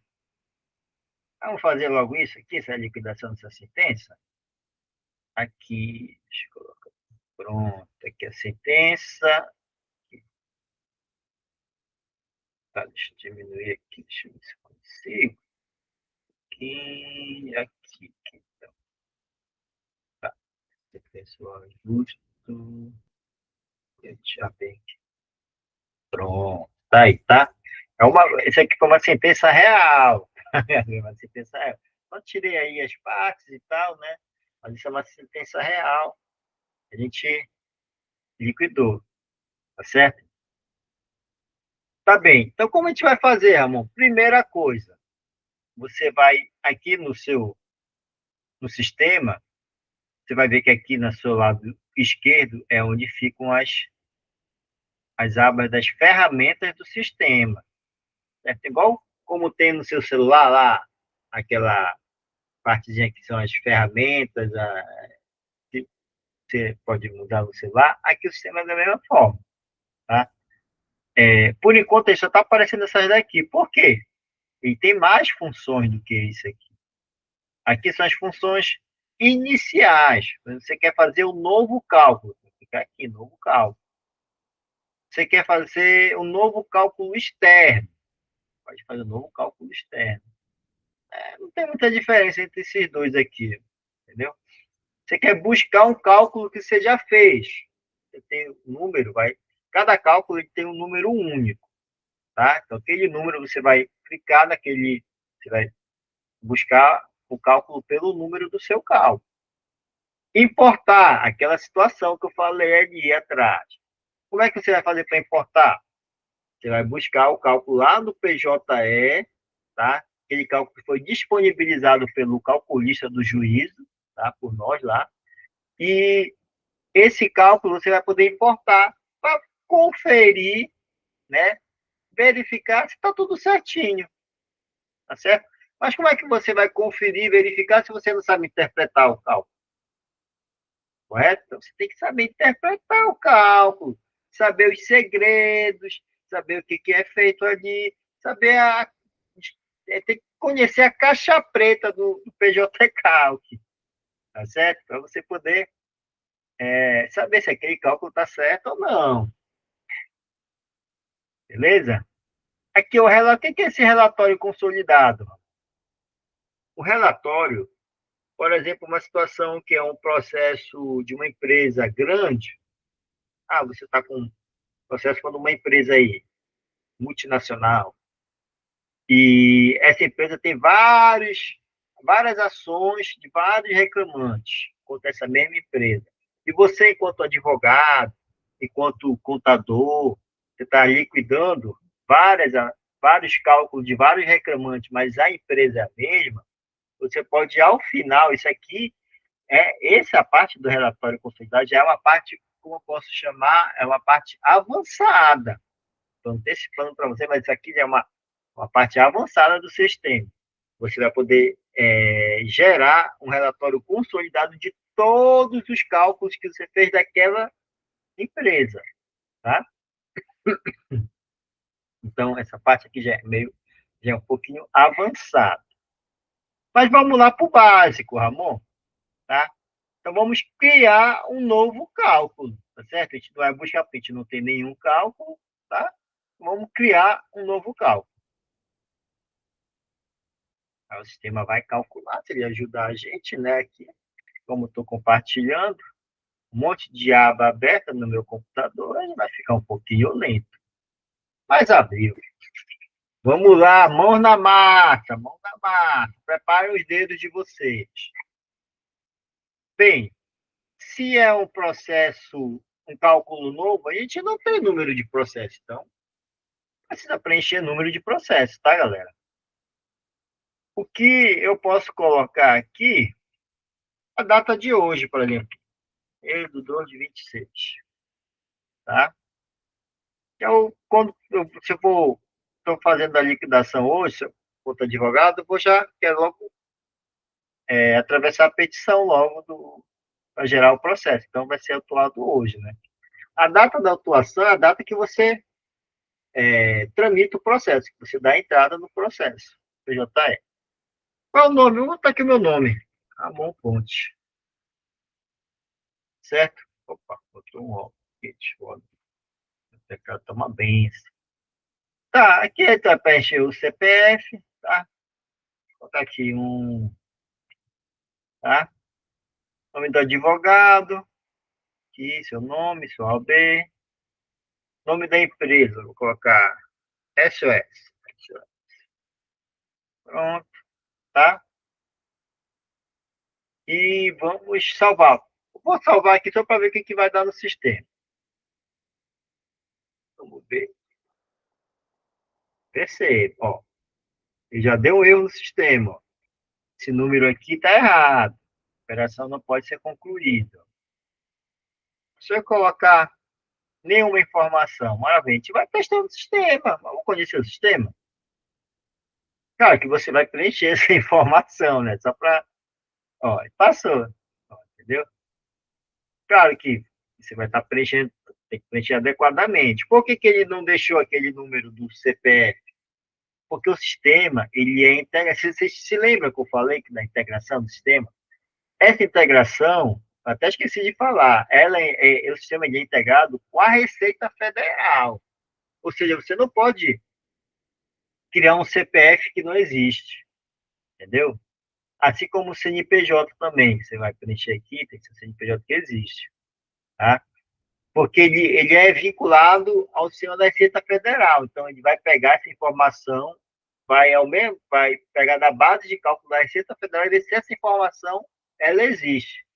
Vamos fazer logo isso aqui, essa liquidação dessa sentença? Aqui, deixa eu colocar. Pronto, aqui a sentença. Tá, deixa eu diminuir aqui, deixa eu ver se eu consigo. Aqui. Então, tá. Sentença justo. Deixa eu ver. Pronto, tá aí, tá? Esse aqui foi uma sentença real. Uma sentença real. Só tirei aí as partes e tal, né? Mas isso é uma sentença real. A gente liquidou, tá certo? Tá bem. Então, como a gente vai fazer, Ramon? Primeira coisa, você vai aqui no sistema, você vai ver que aqui no seu lado esquerdo é onde ficam as abas das ferramentas do sistema. Certo? Igual como tem no seu celular lá, aquela partezinha que são as ferramentas, que você pode mudar no celular, aqui o sistema é da mesma forma, tá? Por enquanto, ele só está aparecendo essas daqui. Por quê? Ele tem mais funções do que isso aqui. Aqui são as funções iniciais. Você quer fazer um novo cálculo, fica aqui, novo cálculo. Você quer fazer um novo cálculo externo, pode fazer um novo cálculo externo. Não tem muita diferença entre esses dois aqui. entendeu? Você quer buscar um cálculo que você já fez. Você tem um número, cada cálculo ele tem um número único, tá? Então, aquele número você vai clicar naquele, você vai buscar o cálculo pelo número do seu cálculo. Importar, aquela situação que eu falei ali atrás. Como é que você vai fazer para importar? Você vai buscar o cálculo lá no PJE, tá? Aquele cálculo que foi disponibilizado pelo calculista do juízo, tá? Por nós lá. E esse cálculo você vai poder importar para conferir, né? Verificar se está tudo certinho, tá certo? Mas como é que você vai conferir e verificar se você não sabe interpretar o cálculo? Correto? Então, você tem que saber interpretar o cálculo, saber os segredos, saber o que é feito ali, saber tem que conhecer a caixa preta do PJ Calc, tá certo? Para você poder saber se aquele cálculo está certo ou não, beleza? Aqui o relatório, o que é esse relatório consolidado? O relatório, por exemplo, uma situação que é um processo de uma empresa grande, você está com um processo quando uma empresa aí, multinacional, e essa empresa tem várias ações de vários reclamantes contra essa mesma empresa. E você, enquanto advogado, enquanto contador, você está liquidando vários cálculos de vários reclamantes, mas a empresa é a mesma, você pode, ao final, isso aqui, essa parte do relatório consolidado já é uma parte, como eu posso chamar, é uma parte avançada. Estou antecipando para você, mas isso aqui é uma parte avançada do sistema. Você vai poder gerar um relatório consolidado de todos os cálculos que você fez daquela empresa, tá? Então, essa parte aqui já é um pouquinho avançada. Mas vamos lá para o básico, Ramon, tá? Então, vamos criar um novo cálculo, tá certo? A gente não vai buscar, porque a gente não tem nenhum cálculo, tá? Vamos criar um novo cálculo. Aí o sistema vai calcular, se ele ajudar a gente, né? Aqui, como estou compartilhando, um monte de aba aberta no meu computador, ele vai ficar um pouquinho lento. Mas abriu. Vamos lá, mão na massa, mão na massa. Preparem os dedos de vocês. Bem, se é um processo, um cálculo novo, a gente não tem número de processo, então precisa preencher número de processo, tá, galera? O que eu posso colocar aqui, a data de hoje, por exemplo, 1/2/26, tá? Quando se eu estou fazendo a liquidação hoje, se eu for advogado, eu vou já, quero logo atravessar a petição logo para gerar o processo. Então, vai ser atuado hoje, né? A data da atuação é a data que você tramita o processo, que você dá a entrada no processo, PJE. Qual é o nome? Eu vou botar aqui o meu nome. Ramon Ponte. Certo? Opa, botou um ó. O teclado tá uma benção. Tá, aqui a gente vai preencher o CPF, tá? Vou botar aqui tá? Nome do advogado, aqui, seu nome, seu OAB. Nome da empresa, vou colocar SOS. Pronto, tá? E vamos salvar. Vou salvar aqui só para ver o que vai dar no sistema. Vamos ver. Perceba, ó. Ele já deu um erro no sistema. Ó. Esse número aqui está errado. A operação não pode ser concluída. Se eu colocar nenhuma informação, maravilha, a gente vai testando o sistema. Vamos conhecer o sistema? Claro que você vai preencher essa informação, né? Só para. Ó, passou. Ó, entendeu? Claro que você vai estar preenchendo, tem que preencher adequadamente. Por que ele não deixou aquele número do CPF? Porque o sistema, ele é integrado. Você se lembra que eu falei que da integração do sistema? Essa integração, até esqueci de falar, o sistema é integrado com a Receita Federal. Ou seja, você não pode criar um CPF que não existe, entendeu? Assim como o CNPJ também, você vai preencher aqui, tem que ser o CNPJ que existe, tá? Porque ele é vinculado ao Senhor da Receita Federal, então ele vai pegar essa informação, vai pegar da base de cálculo da Receita Federal e ver se essa informação ela existe.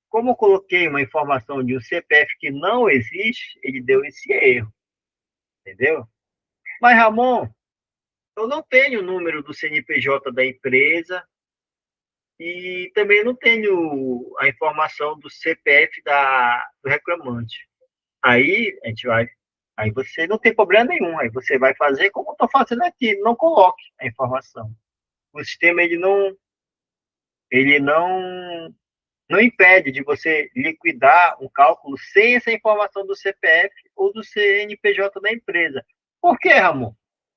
Como eu coloquei uma informação de um CPF que não existe, ele deu esse erro, entendeu? Mas, Ramon, eu não tenho o número do CNPJ da empresa e também não tenho a informação do CPF do reclamante. Aí você não tem problema nenhum, aí você vai fazer como eu estou fazendo aqui, não coloque a informação. O sistema ele não impede de você liquidar um cálculo sem essa informação do CPF ou do CNPJ da empresa. Por quê, Ramon?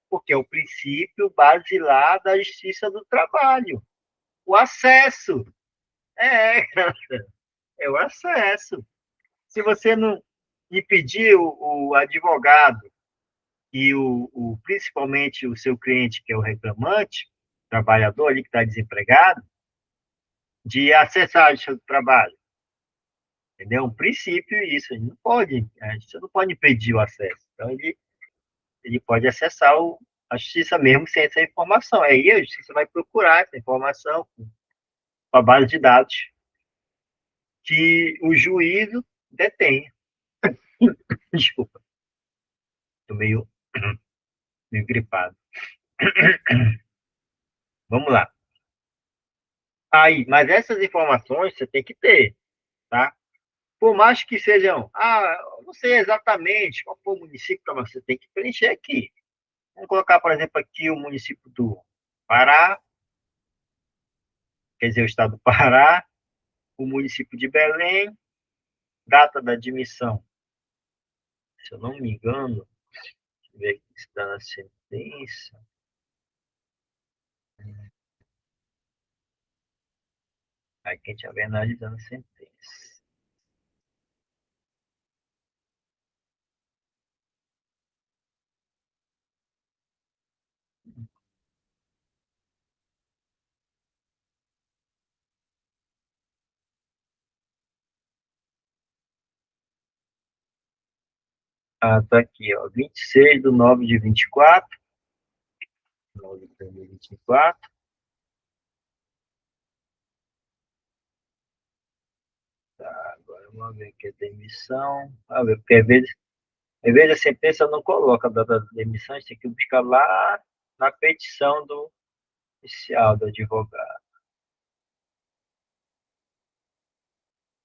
Porque é o princípio basilar da justiça do trabalho. O acesso. É, é o acesso. Se você não impedir o advogado e principalmente o seu cliente, que é o reclamante, trabalhador ali que está desempregado, de acessar o seu trabalho. Entendeu? É um princípio isso. A gente não pode impedir o acesso. Então, ele pode acessar a justiça mesmo sem essa informação. Aí a justiça vai procurar essa informação com a base de dados que o juízo detém. Desculpa, estou meio gripado. Vamos lá. Aí, mas essas informações você tem que ter, tá? Por mais que sejam, não sei exatamente qual foi o município, mas você tem que preencher aqui. Vamos colocar, por exemplo, aqui o município do Pará, quer dizer, o estado do Pará, o município de Belém, data da admissão. Se eu não me engano, deixa eu ver aqui se está na sentença. Aqui a gente vai analisando a sentença. Tá aqui, ó, 26/9/24, 9 de 2024. Tá, agora vamos ver aqui a demissão. Vamos ver, porque às vezes a sentença não coloca a data da demissão, a gente tem que buscar lá na petição do oficial, do advogado.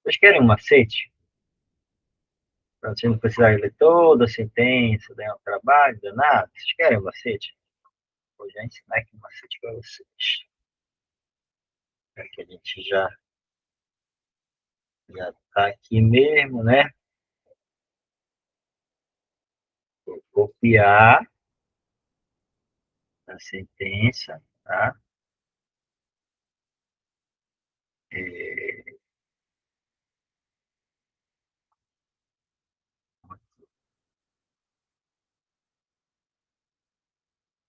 Vocês querem um macete? Para você não precisar ler toda a sentença, dar um trabalho, danado. Vocês querem um macete? Vou já ensinar aqui um macete para vocês. Para que a gente já está aqui mesmo, né? Vou copiar a sentença, tá? É,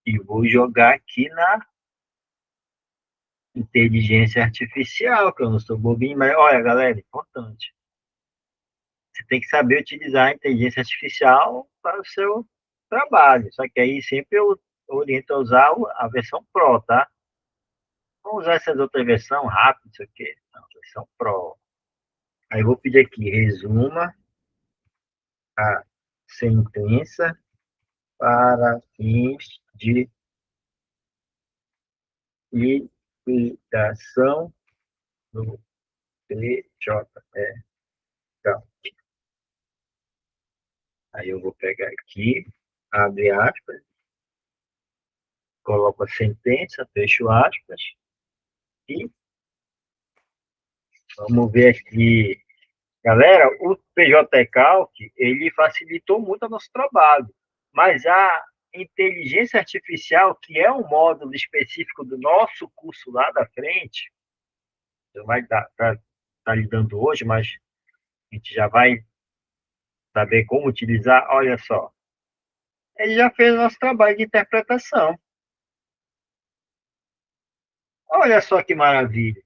e vou jogar aqui na inteligência artificial, que eu não sou bobinho, mas olha, galera, é importante. Você tem que saber utilizar a inteligência artificial para o seu trabalho. Só que aí sempre eu oriento a usar a versão Pro, tá? Vamos usar essas outras versões rápido, isso aqui. Não, versão Pro. Aí eu vou pedir aqui, resuma a sentença para fins de liquidação do PJE. Então, aí eu vou pegar aqui, abre aspas, coloco a sentença, fecho aspas, e vamos ver aqui. Galera, o PJ Calc, ele facilitou muito o nosso trabalho, mas a inteligência artificial, que é um módulo específico do nosso curso lá da frente, não vai estar tá lidando hoje, mas a gente já vai saber como utilizar. Olha só, ele já fez o nosso trabalho de interpretação. Olha só que maravilha.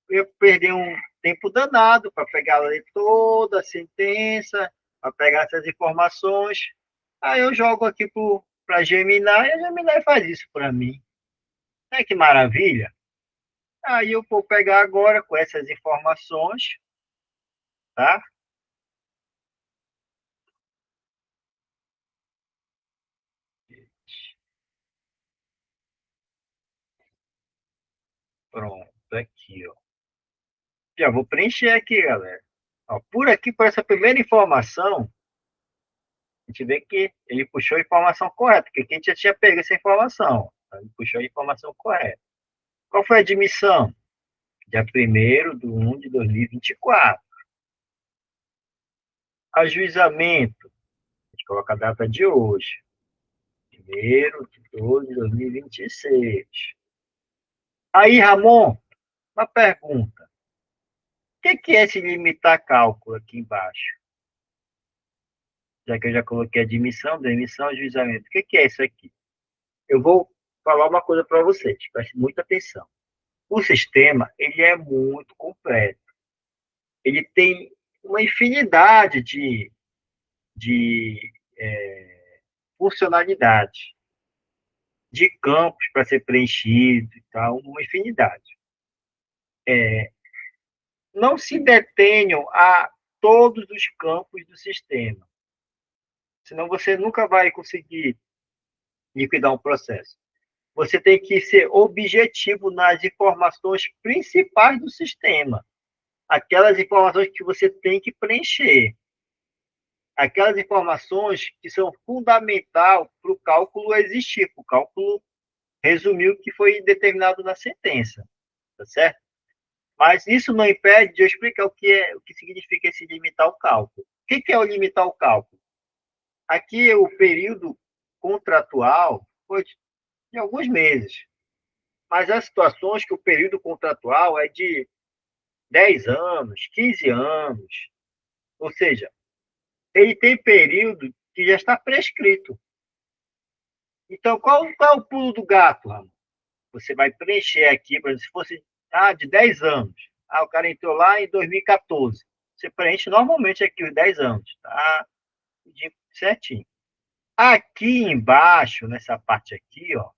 Eu perdi um tempo danado para pegar ler toda a sentença, para pegar essas informações. Aí eu jogo aqui para a Gemini e a Gemini faz isso para mim. É que maravilha. Aí eu vou pegar agora com essas informações, tá? Pronto, aqui, ó. Já vou preencher aqui, galera. Ó, por aqui, por essa primeira informação, a gente vê que ele puxou a informação correta, porque quem já tinha pego essa informação. Ele puxou a informação correta. Qual foi a admissão? Dia 1º de 1 de 2024. Ajuizamento, a gente coloca a data de hoje. 1º de 2 de 2026. Aí, Ramon, uma pergunta. O que é esse limitar cálculo aqui embaixo? Já que eu já coloquei admissão, demissão, ajuizamento. O que é isso aqui? Eu vou falar uma coisa para vocês, preste muita atenção. O sistema, ele é muito completo. Ele tem uma infinidade de funcionalidades, de campos para ser preenchido e tal, uma infinidade. Não se detenham a todos os campos do sistema, senão você nunca vai conseguir liquidar um processo. Você tem que ser objetivo nas informações principais do sistema, aquelas informações que você tem que preencher, aquelas informações que são fundamental para o cálculo existir, para o cálculo resumir o que foi determinado na sentença, tá certo? Mas isso não impede de eu explicar o que significa esse limitar o cálculo. O que é o limitar o cálculo? Aqui o período contratual foi de alguns meses, mas há situações que o período contratual é de 10 anos, 15 anos, ou seja, ele tem período que já está prescrito. Então, qual é o pulo do gato, Ramon? Você vai preencher aqui, por exemplo, se fosse de 10 anos. O cara entrou lá em 2014. Você preenche normalmente aqui os 10 anos, tá? Certinho. Aqui embaixo, nessa parte aqui, ó,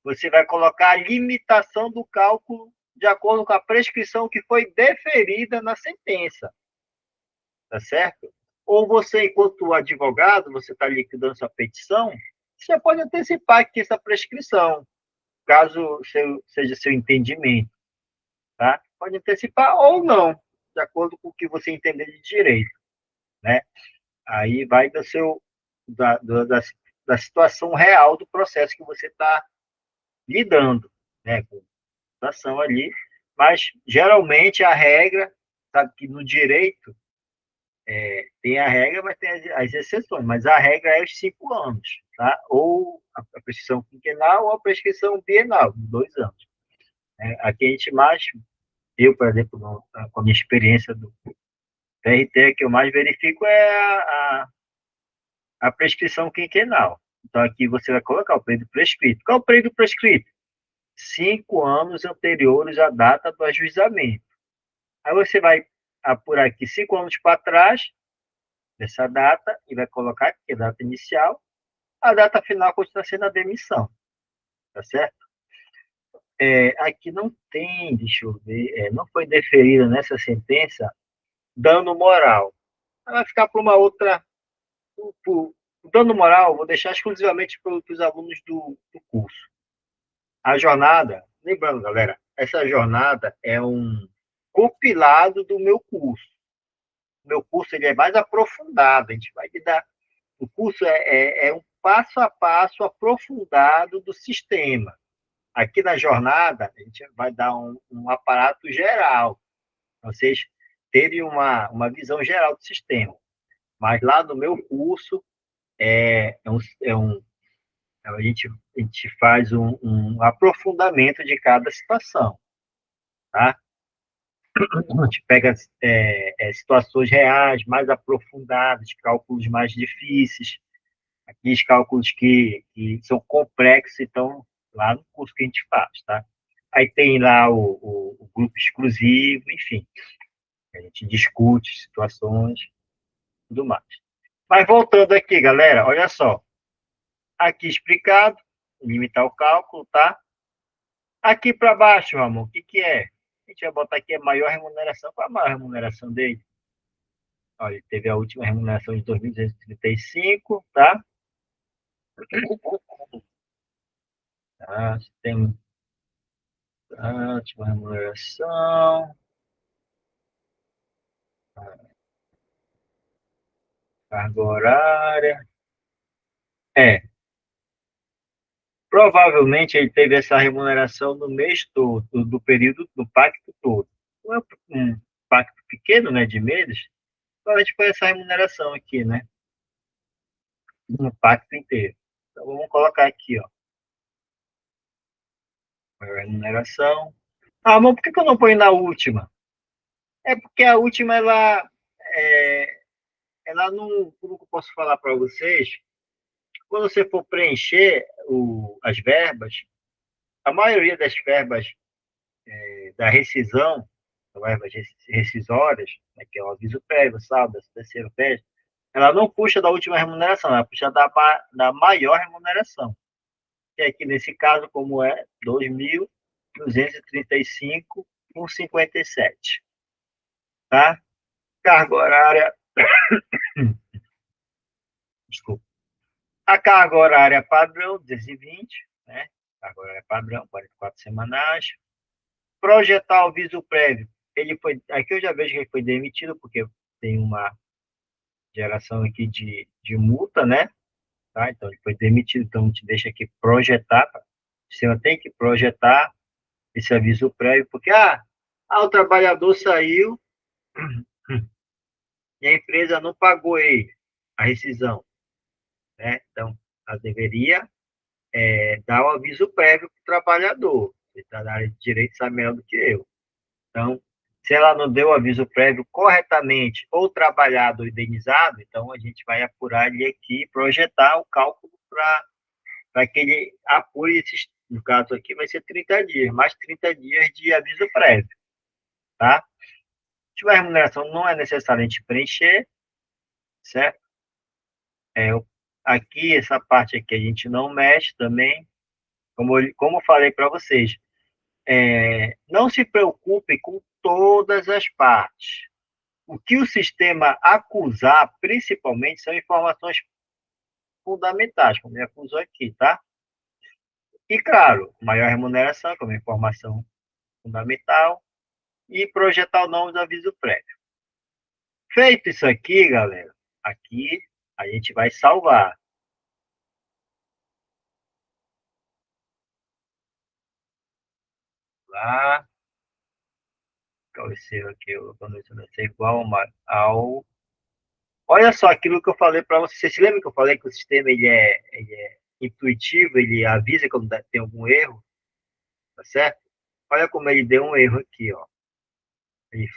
você vai colocar a limitação do cálculo de acordo com a prescrição que foi deferida na sentença, tá certo? Ou você, enquanto advogado, você está liquidando sua petição, você pode antecipar aqui essa prescrição, caso seja seu entendimento, tá? Pode antecipar ou não, de acordo com o que você entender de direito, né? Aí vai do seu, da situação real do processo que você está lidando, né? Com a situação ali, mas geralmente a regra, sabe que no direito tem a regra, mas tem as exceções, mas a regra é os 5 anos, tá? Ou a prescrição quinquenal ou a prescrição bienal, de 2 anos. Aqui a gente mais, eu, por exemplo, com a minha experiência do TRT, que eu mais verifico é a prescrição quinquenal. Então, aqui você vai colocar o período prescrito. Qual é o período prescrito? 5 anos anteriores à data do ajuizamento. Aí você vai apurar aqui 5 anos para trás dessa data e vai colocar aqui a data inicial. A data final continua sendo a demissão, tá certo? Aqui não tem, deixa eu ver, não foi deferida nessa sentença dano moral. Vai ficar para uma outra. O dano moral, vou deixar exclusivamente para os alunos do curso. A jornada, lembrando, galera, essa jornada é um compilado do meu curso. O meu curso ele é mais aprofundado, a gente vai dar. O curso é um passo a passo aprofundado do sistema. Aqui na jornada, a gente vai dar um aparato geral, vocês terem uma visão geral do sistema. Mas lá no meu curso, é, é um, é um, a gente faz um aprofundamento de cada situação, tá? A gente pega situações reais, mais aprofundadas, cálculos mais difíceis, aqueles cálculos que são complexos, então, lá no curso que a gente faz, tá? Aí tem lá o grupo exclusivo, enfim. A gente discute situações, tudo mais. Mas voltando aqui, galera, olha só. Aqui explicado, limitar o cálculo, tá? Aqui para baixo, Ramon, o que que é? A gente vai botar aqui a maior remuneração. Qual a maior remuneração dele? Olha, ele teve a última remuneração de 2.235, tá? Tá, tem a última remuneração, carga horária. É, provavelmente ele teve essa remuneração no mês todo, do período, do pacto todo. Não é um pacto pequeno, né, de meses, então a gente põe essa remuneração aqui, né, no pacto inteiro. Então vamos colocar aqui, ó, a remuneração. Ah, mas por que eu não ponho na última? É porque a última, ela não, como eu posso falar para vocês, quando você for preencher as verbas, a maioria das verbas da rescisão, verbas rescisórias, né, que é o aviso prévio, saldo, terceiro pé, ela não puxa da última remuneração, ela puxa da maior remuneração, que aqui nesse caso, como é 2.235,57, tá? Carga horária, desculpa. A carga horária padrão, 220, né? Carga horária padrão, 44 semanais. Projetar o aviso prévio. Ele foi, aqui eu já vejo que ele foi demitido, porque tem uma geração aqui de multa, né? Tá? Então, ele foi demitido, então a gente deixa aqui projetar. O sistema tem que projetar esse aviso prévio, porque, o trabalhador saiu e a empresa não pagou ele, a rescisão, né? Então, ela deveria dar o aviso prévio para o trabalhador. Ele está na área de direito, sabe melhor do que eu. Então, se ela não deu o aviso prévio corretamente, ou trabalhado ou indenizado, então a gente vai apurar ele aqui, projetar o cálculo para que ele apure esses, no caso aqui vai ser 30 dias, mais 30 dias de aviso prévio, tá? Se tiver remuneração, não é necessário a gente preencher, certo? É, aqui, essa parte aqui a gente não mexe também, como eu falei para vocês, não se preocupe com todas as partes. O que o sistema acusar, principalmente, são informações fundamentais, como ele acusou aqui, tá? E, claro, maior remuneração, como informação fundamental, e projetar o nome do aviso prévio. Feito isso aqui, galera, aqui a gente vai salvar. Lá, esse aqui, o vai ser igual ao... Olha só aquilo que eu falei para vocês. Vocês se lembram que eu falei que o sistema ele é intuitivo, ele avisa quando tem algum erro, tá certo? Olha como ele deu um erro aqui, ó.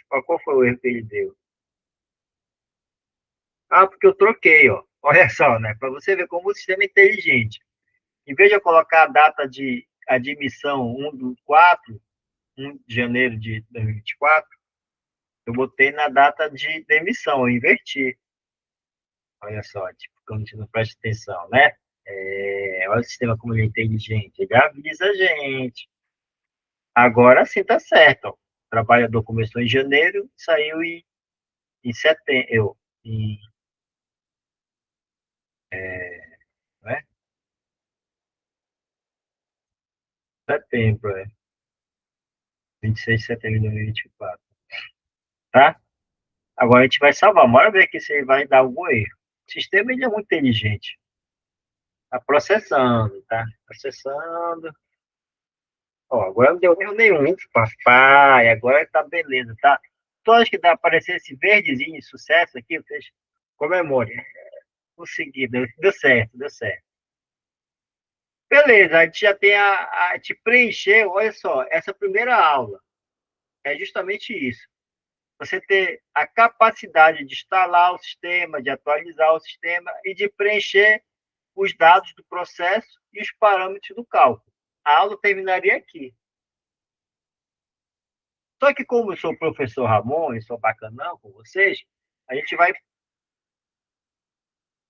Qual foi o erro que ele deu? Porque eu troquei, ó. Olha só, né? Para você ver como o sistema é inteligente. Em vez de eu colocar a data de admissão 1 de janeiro de 2024, eu botei na data de demissão, eu inverti. Olha só, tipo, quando a gente não presta atenção, né? Olha o sistema como ele é inteligente. Ele avisa a gente. Agora sim tá certo. Ó. O trabalhador começou em janeiro, saiu em setembro. Em, né? Setembro, 26 de setembro de 2024. Tá? Agora a gente vai salvar. Bora ver aqui se ele vai dar algum erro. O sistema ele é muito inteligente. Tá processando, tá? Processando. Ó, agora não deu erro nenhum, papai. Agora tá beleza, tá? Tu acha que dá aparecer esse verdezinho de sucesso aqui? Vocês comemorem. Consegui, deu certo, deu certo. Beleza, a gente já tem a te preencher. Olha só, essa primeira aula é justamente isso. Você ter a capacidade de instalar o sistema, de atualizar o sistema e de preencher os dados do processo e os parâmetros do cálculo. A aula terminaria aqui. Só que como eu sou o professor Ramon e sou bacanão com vocês, a gente vai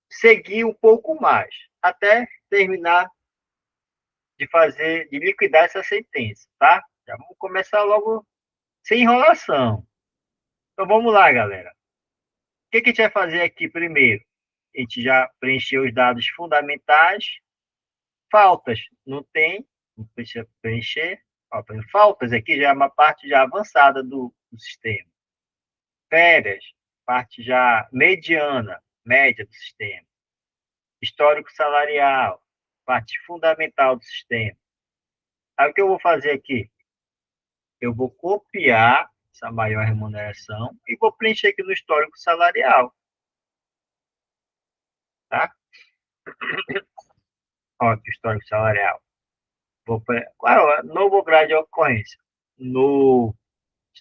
seguir um pouco mais, até terminar de liquidar essa sentença, tá? Já vamos começar logo sem enrolação. Então vamos lá, galera. O que a gente vai fazer aqui primeiro? A gente já preencheu os dados fundamentais. Faltas não tem, não precisa preencher. Faltas aqui já é uma parte já avançada do sistema. Férias, parte já mediana, média do sistema. Histórico salarial, parte fundamental do sistema. Aí o que eu vou fazer aqui? Eu vou copiar essa maior remuneração e vou preencher aqui no histórico salarial, tá? Ó, aqui o histórico salarial. Qual é o novo grade de ocorrência? No,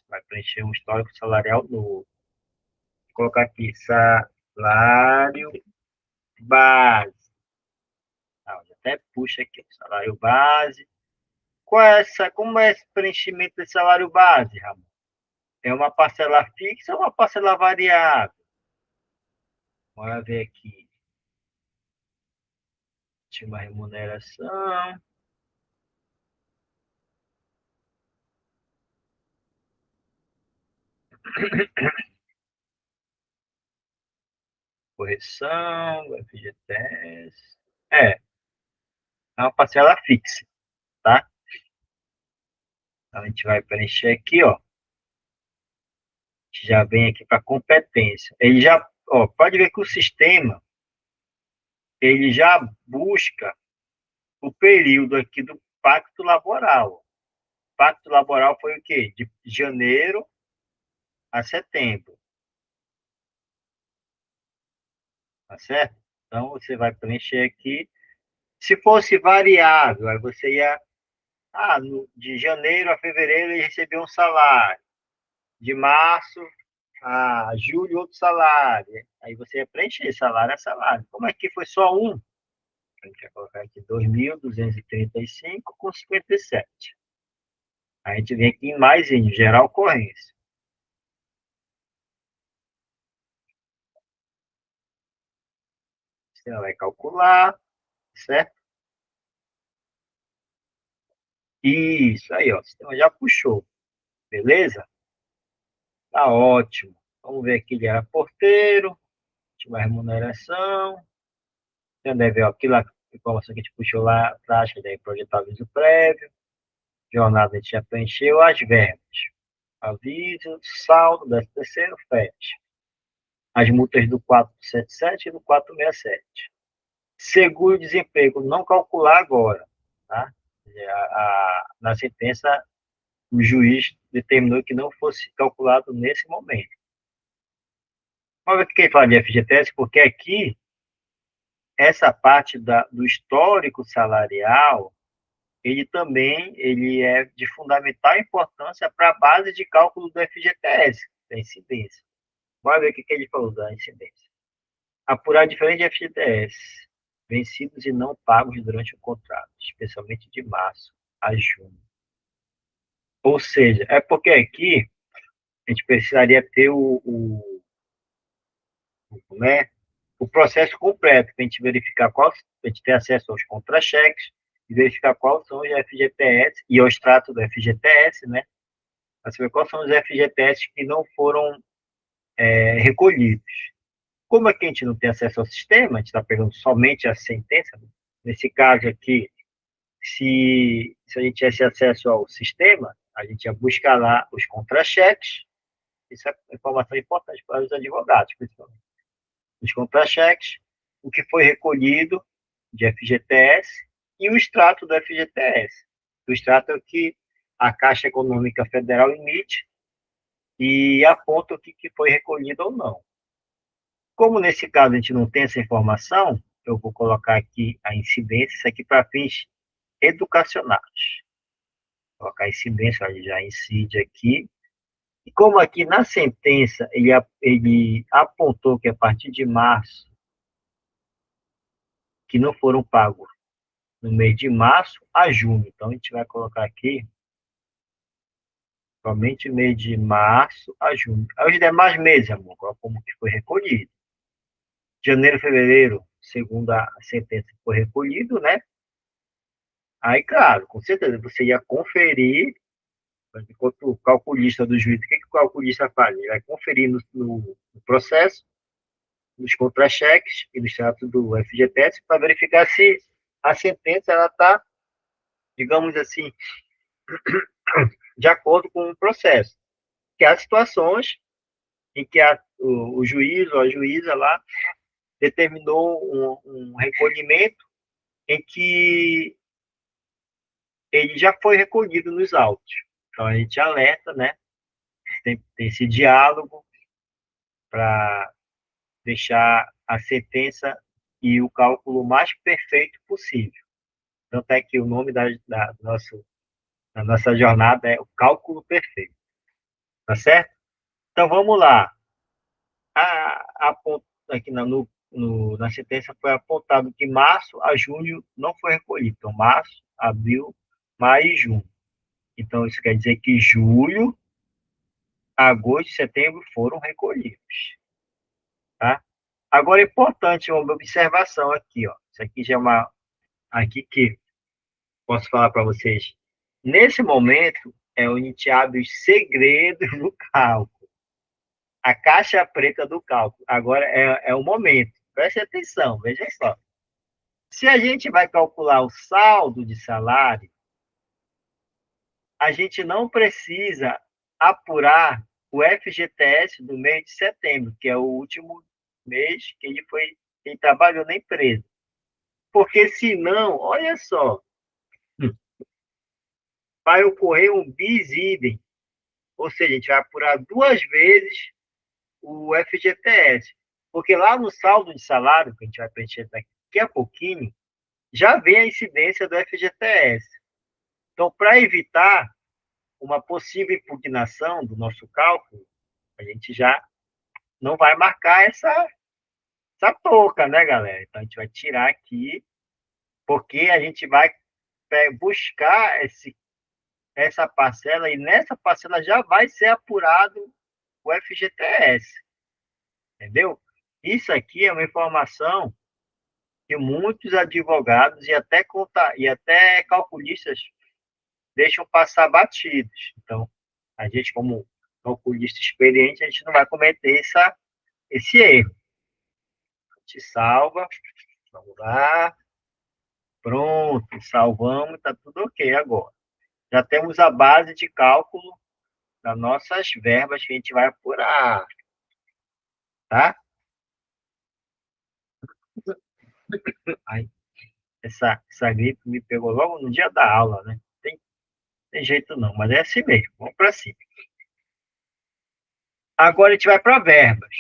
vai preencher um histórico salarial novo. Vou colocar aqui, salário base. Ah, até puxa aqui, salário base. Como é esse preenchimento de salário base, Ramon? É uma parcela fixa ou uma parcela variável? Bora ver aqui. Última remuneração. Correção, FGTS. É uma parcela fixa, tá? Então a gente vai preencher aqui, ó. A gente já vem aqui para competência. Ele já, ó, pode ver que o sistema ele já busca o período aqui do pacto laboral. O pacto laboral foi o quê? De janeiro a setembro, tá certo? Então você vai preencher aqui. Se fosse variável, aí você ia, de janeiro a fevereiro ele recebeu um salário, de março a julho outro salário. Aí você ia preencher salário a salário. Como é que foi só um? A gente vai colocar aqui 2.235,57. A gente vem aqui em mais em gerar ocorrência. Você vai calcular, certo? Isso aí, ó. O sistema já puxou, beleza? Tá ótimo. Vamos ver aqui, ele era porteiro, última remuneração. Você deve ver aqui lá, a informação que a gente puxou lá, prática, daí projetar aviso prévio. Jornada a gente já preencheu as verbas. Aviso, saldo, 13º, FET. As multas do 477 e do 467. Seguro-desemprego, não calcular agora, tá? Na sentença, o juiz determinou que não fosse calculado nesse momento. Vamos ver o que ele fala de FGTS, porque aqui, essa parte do histórico salarial, ele é de fundamental importância para a base de cálculo do FGTS, da incidência. Bora ver o que ele falou da incidência. Apurar diferente de FGTS, vencidos e não pagos durante o contrato, especialmente de março a junho. Ou seja, é porque aqui a gente precisaria ter né, o processo completo, para a gente verificar qual, a gente ter acesso aos contra-cheques e verificar quais são os FGTS e ao extrato do FGTS, né, para saber quais são os FGTS que não foram recolhidos. Como aqui a gente não tem acesso ao sistema, a gente está pegando somente a sentença, nesse caso aqui, se a gente tivesse acesso ao sistema, a gente ia buscar lá os contra-cheques, isso é informação importante para os advogados, principalmente. Os contra-cheques, o que foi recolhido de FGTS e o extrato do FGTS. O extrato é o que a Caixa Econômica Federal emite e aponta o que foi recolhido ou não. Como nesse caso a gente não tem essa informação, eu vou colocar aqui a incidência, isso aqui para fins educacionais. Vou colocar a incidência, ele já incide aqui. E como aqui na sentença ele apontou que a partir de março, que não foram pagos no mês de março a junho. Então a gente vai colocar aqui Somente mês de março a junho. Aí os demais meses, amor, como que foi recolhido. Janeiro, fevereiro, segundo a sentença, foi recolhido, né? Aí, claro, com certeza, você ia conferir, enquanto o calculista do juiz, o que o calculista faz? Ele vai conferir no processo, nos contra-cheques e no extrato do FGTS para verificar se a sentença ela está, digamos assim, de acordo com o processo. Que há situações em que o juiz ou a juíza lá determinou um recolhimento em que ele já foi recolhido nos autos. Então, a gente alerta, né? Tem esse diálogo para deixar a sentença e o cálculo mais perfeito possível. Tanto é que o nome da nossa jornada é o cálculo perfeito. Tá certo? Então, vamos lá. Aqui na sentença foi apontado que março a junho não foi recolhido. Então, março, abril, maio e junho. Então, isso quer dizer que julho, agosto e setembro foram recolhidos. Tá? Agora, é importante uma observação aqui. Ó. Isso aqui já é uma... Aqui que posso falar para vocês. Nesse momento, é onde a gente abre os segredos do cálculo. A caixa preta do cálculo. Agora é o momento. Preste atenção, veja só. Se a gente vai calcular o saldo de salário, a gente não precisa apurar o FGTS do mês de setembro, que é o último mês que ele trabalhou na empresa. Porque senão, olha só, vai ocorrer um bis idem, ou seja, a gente vai apurar duas vezes o FGTS. Porque lá no saldo de salário, que a gente vai preencher daqui a pouquinho, já vem a incidência do FGTS. Então, para evitar uma possível impugnação do nosso cálculo, a gente já não vai marcar essa touca, né, galera? Então, a gente vai tirar aqui, porque a gente vai buscar essa parcela, e nessa parcela já vai ser apurado o FGTS, entendeu? Isso aqui é uma informação que muitos advogados e até calculistas deixam passar batidos. Então, a gente, como calculista experiente, a gente não vai cometer esse erro. A gente salva, vamos lá, pronto, salvamos, está tudo ok agora. Já temos a base de cálculo das nossas verbas que a gente vai apurar, tá? Ai, essa gripe me pegou logo no dia da aula, né? Tem jeito não, mas é assim mesmo, vamos para cima. Agora a gente vai para verbas.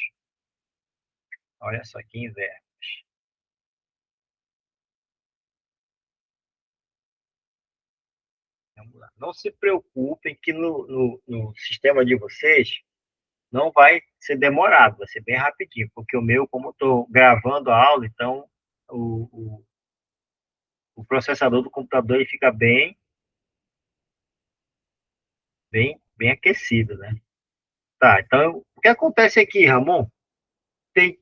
Olha só que inverno. Vamos lá. Não se preocupem que no sistema de vocês não vai ser demorado, vai ser bem rapidinho, porque o meu, como estou gravando a aula, então o, o, o processador do computador ele fica bem aquecido, né? Tá, então o que acontece aqui, Ramon? Tem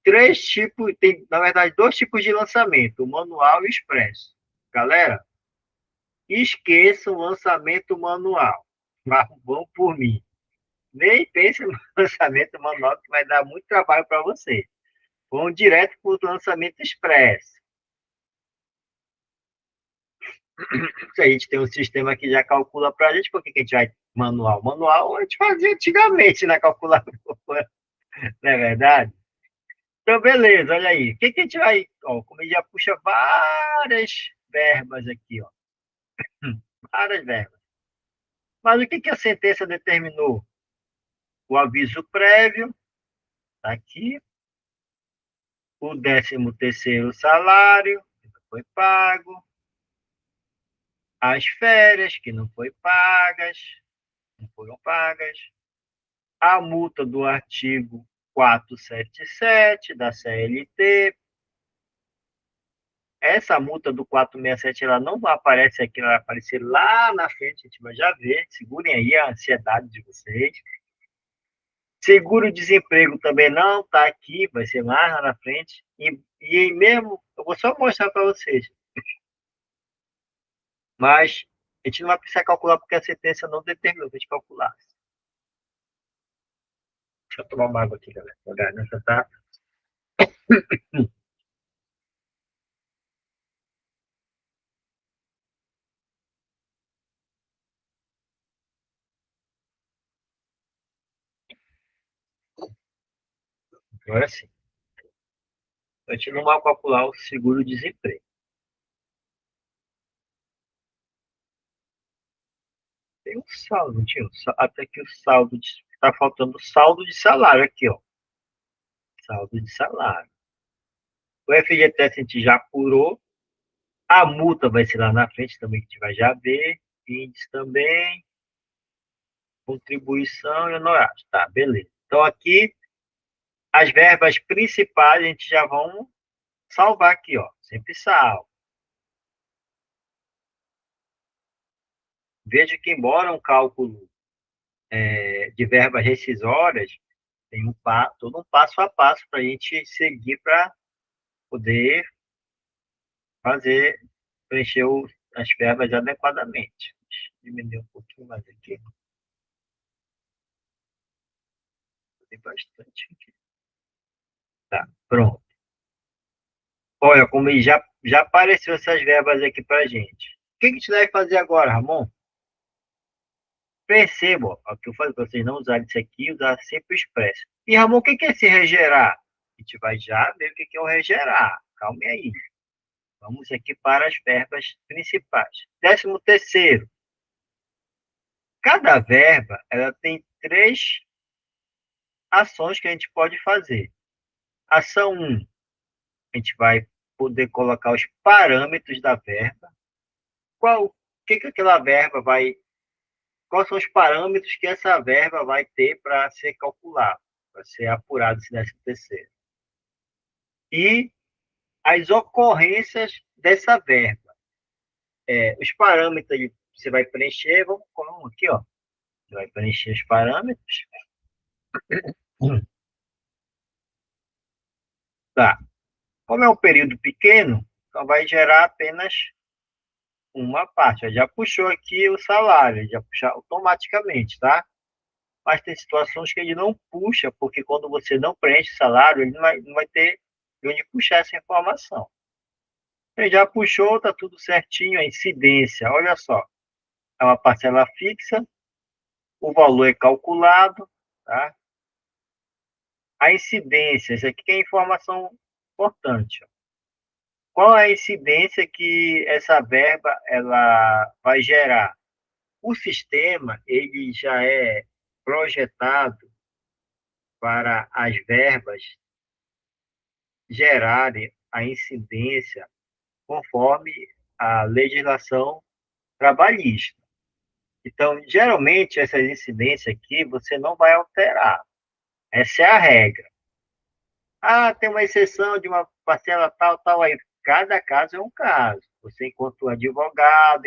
três tipos, tem na verdade dois tipos de lançamento, o manual e o expresso. Galera, esqueça o lançamento manual. Vão por mim. Nem pense no lançamento manual, que vai dar muito trabalho para você. Vão direto para o lançamento expresso. Se a gente tem um sistema que já calcula para a gente, por que a gente vai manual? Manual a gente fazia antigamente na calculadora, não é verdade? Então, beleza, olha aí. O que a gente vai. Ó, como ele já puxa várias verbas aqui, ó. Várias verbas. Mas o que a sentença determinou? O aviso prévio, tá aqui. O 13º salário, que não foi pago. As férias, que não foi pagas, não foram pagas. A multa do artigo 477 da CLT, essa multa do 467 ela não vai aparecer aqui, ela vai aparecer lá na frente, a gente vai já ver. Segurem aí a ansiedade de vocês. Seguro-desemprego também não está aqui, vai ser mais lá na frente. E mesmo, eu vou só mostrar para vocês, mas a gente não vai precisar calcular porque a sentença não determinou que a gente calculasse. Deixa eu tomar uma água aqui, galera. A garganta tá. Agora sim. A gente não vai calcular o seguro-desemprego. Tem um saldo, tio. Até que o saldo. Está faltando saldo de salário aqui, ó. Saldo de salário. O FGTS a gente já apurou. A multa vai ser lá na frente também, que a gente vai já ver. Índice também. Contribuição e honorários. Tá, beleza. Então, aqui, as verbas principais a gente já vão salvar aqui, ó. Sempre salvo. Veja que, embora um cálculo de verbas rescisórias, tem todo um passo a passo para a gente seguir para poder fazer, preencher as verbas adequadamente. Deixa eu diminuir um pouquinho mais aqui. Tem bastante aqui. Tá, pronto. Olha, como já apareceu essas verbas aqui para a gente. O que a gente deve fazer agora, Ramon? Percebam, o que eu falei para vocês não usarem isso aqui, usar sempre o expresso. E, Ramon, o que é esse regerar? A gente vai já ver o que é o regerar. Calme aí. Vamos aqui para as verbas principais. 13º. Cada verba, ela tem 3 ações que a gente pode fazer. Ação 1, a gente vai poder colocar os parâmetros da verba. O que aquela verba vai... Quais são os parâmetros que essa verba vai ter para ser calculado, para ser apurado esse 13º? E as ocorrências dessa verba. Os parâmetros você vai preencher, vamos aqui, ó. Você vai preencher os parâmetros. Tá. Como é um período pequeno, então vai gerar apenas uma parte. Já puxou aqui o salário, já puxa automaticamente, tá? Mas tem situações que ele não puxa, porque quando você não preenche o salário, ele não vai ter de onde puxar essa informação. Ele já puxou, tá tudo certinho, a incidência, olha só, é uma parcela fixa, o valor é calculado, tá? A incidência, isso aqui é informação importante. Ó. Qual é a incidência que essa verba ela vai gerar? O sistema ele já é projetado para as verbas gerarem a incidência conforme a legislação trabalhista. Então, geralmente, essas incidências aqui você não vai alterar. Essa é a regra. Ah, tem uma exceção de uma parcela tal, tal aí. Cada caso é um caso. Você, enquanto advogado,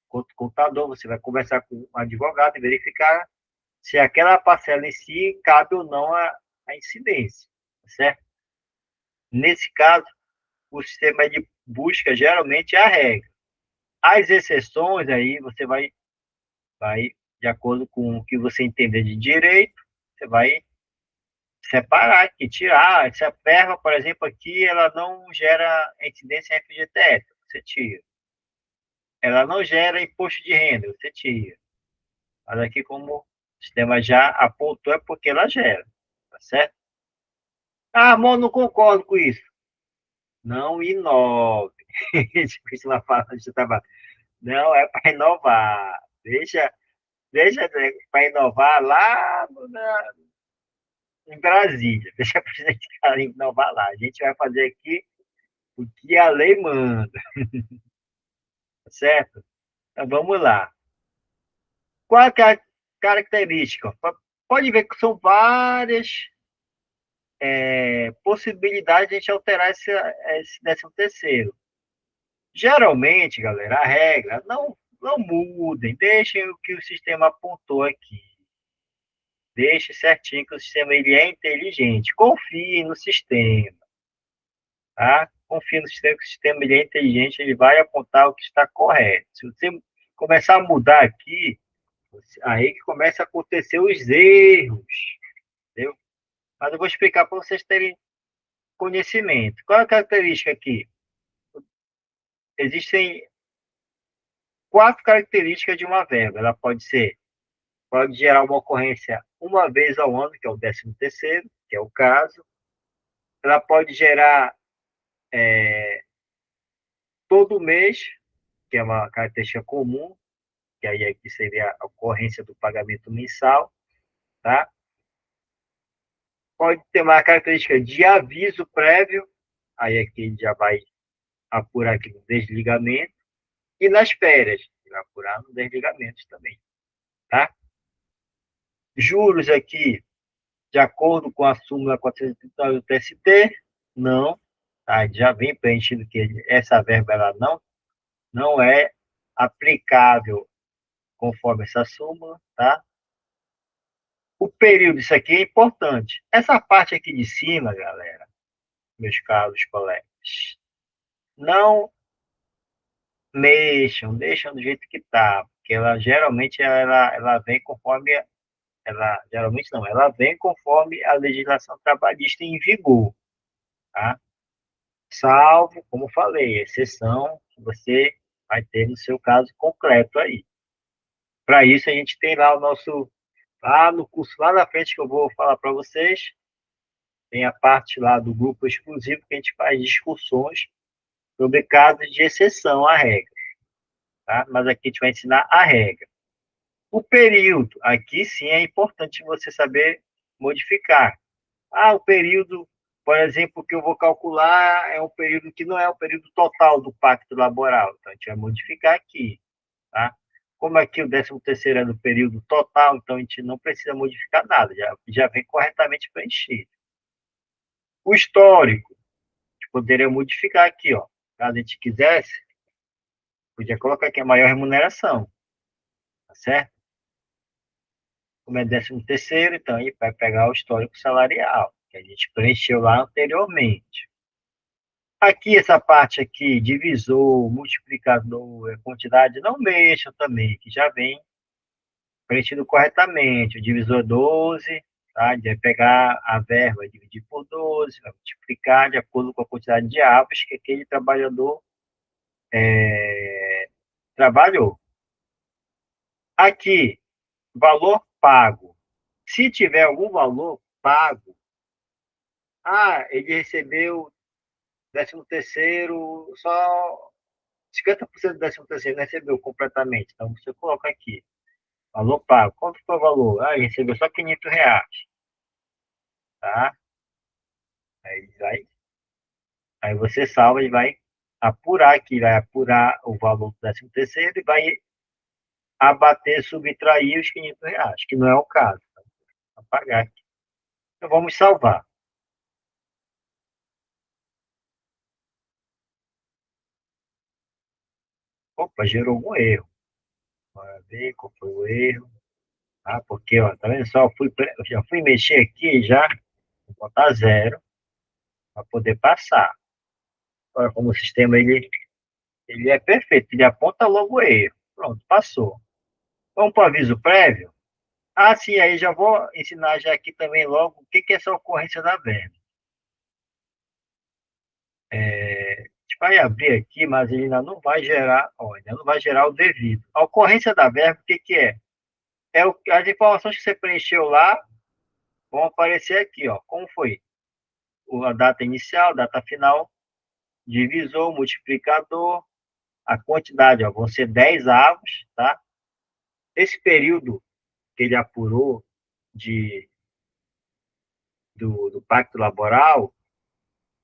enquanto contador, você vai conversar com o advogado e verificar se aquela parcela em si cabe ou não a incidência, certo? Nesse caso, o sistema de busca geralmente é a regra. As exceções aí vai de acordo com o que você entender de direito, você vai separar aqui, tirar. Essa verba, por exemplo, aqui, ela não gera incidência em FGTS, você tira. Ela não gera imposto de renda, você tira. Mas aqui, como o sistema já apontou, é porque ela gera, tá certo? Ah, amor, não concordo com isso. Não inove. Isso lá fala de trabalho. Não, é para inovar. Deixa para inovar lá em Brasília. Deixa para a gente inovar lá. A gente vai fazer aqui o que a lei manda, tá certo? Então vamos lá. Qual é a característica? Pode ver que são várias possibilidades de a gente alterar esse 13º. Geralmente, galera, a regra, não mudem, deixem o que o sistema apontou aqui. Deixe certinho que o sistema ele é inteligente. Confie no sistema, tá? Confie no sistema, que o sistema ele é inteligente, ele vai apontar o que está correto. Se você começar a mudar aqui, aí que começa a acontecer os erros, entendeu? Mas eu vou explicar para vocês terem conhecimento. Qual é a característica aqui? Existem 4 características de uma verba. Ela pode gerar uma ocorrência uma vez ao ano, que é o 13º, que é o caso. Ela pode gerar todo mês, que é uma característica comum, que aí aqui seria a ocorrência do pagamento mensal, tá? Pode ter uma característica de aviso prévio, aí aqui já vai apurar aqui no desligamento, e nas férias, vai apurar no desligamento também, tá? Juros aqui, de acordo com a súmula 439 do TST, não, tá? Já vem preenchido que essa verba ela não é aplicável conforme essa súmula, tá? O período, isso aqui é importante. Essa parte aqui de cima, galera, meus caros colegas, não mexam, deixam do jeito que está, porque ela geralmente ela vem conforme ela geralmente não, ela vem conforme a legislação trabalhista em vigor, tá? Salvo, como falei, exceção que você vai ter no seu caso concreto aí. Para isso a gente tem lá o nosso lá no curso lá na frente que eu vou falar para vocês, tem a parte lá do grupo exclusivo que a gente faz discussões sobre casos de exceção à regra, tá? Mas aqui a gente vai ensinar a regra. O período, aqui sim é importante você saber modificar. Ah, o período, por exemplo, que eu vou calcular é um período que não é o período total do pacto laboral. Então, a gente vai modificar aqui, tá? Como aqui o 13º é do período total, então a gente não precisa modificar nada, já vem corretamente preenchido. O histórico, a gente poderia modificar aqui, ó. Caso a gente quisesse, podia colocar aqui a maior remuneração, tá certo? Como é 13º, então a gente vai pegar o histórico salarial, que a gente preencheu lá anteriormente. Aqui, essa parte aqui, divisor, multiplicador, quantidade, não mexam também, que já vem preenchido corretamente. O divisor 12, tá? A gente vai pegar a verba, dividir por 12, vai multiplicar de acordo com a quantidade de aves que aquele trabalhador trabalhou. Aqui, valor pago. Se tiver algum valor pago, ele recebeu 13º, só 50% do 13º recebeu completamente. Então, você coloca aqui, valor pago. Quanto foi o valor? Ele recebeu só R$ 500, tá? Aí você salva e vai apurar aqui, vai apurar o valor do 13º e vai abater, subtrair os R$ 500, que não é o caso. Tá? Apagar aqui. Então, vamos salvar. Opa, gerou algum erro. Bora ver qual foi o erro. Porque, ó, tá vendo só? Eu já fui mexer aqui já, vou botar 0 para poder passar. Agora, como o sistema ele é perfeito, ele aponta logo o erro. Pronto, passou. Vamos para o aviso prévio? Sim, aí já vou ensinar já aqui também logo o que é essa ocorrência da verba. A gente vai abrir aqui, mas ele ainda não vai gerar, ó, ainda não vai gerar o devido. A ocorrência da verba, o que é? As informações que você preencheu lá vão aparecer aqui, ó. Como foi? A data inicial, data final, divisor, multiplicador, a quantidade, ó, vão ser 10 avos, tá? Esse período que ele apurou do Pacto Laboral,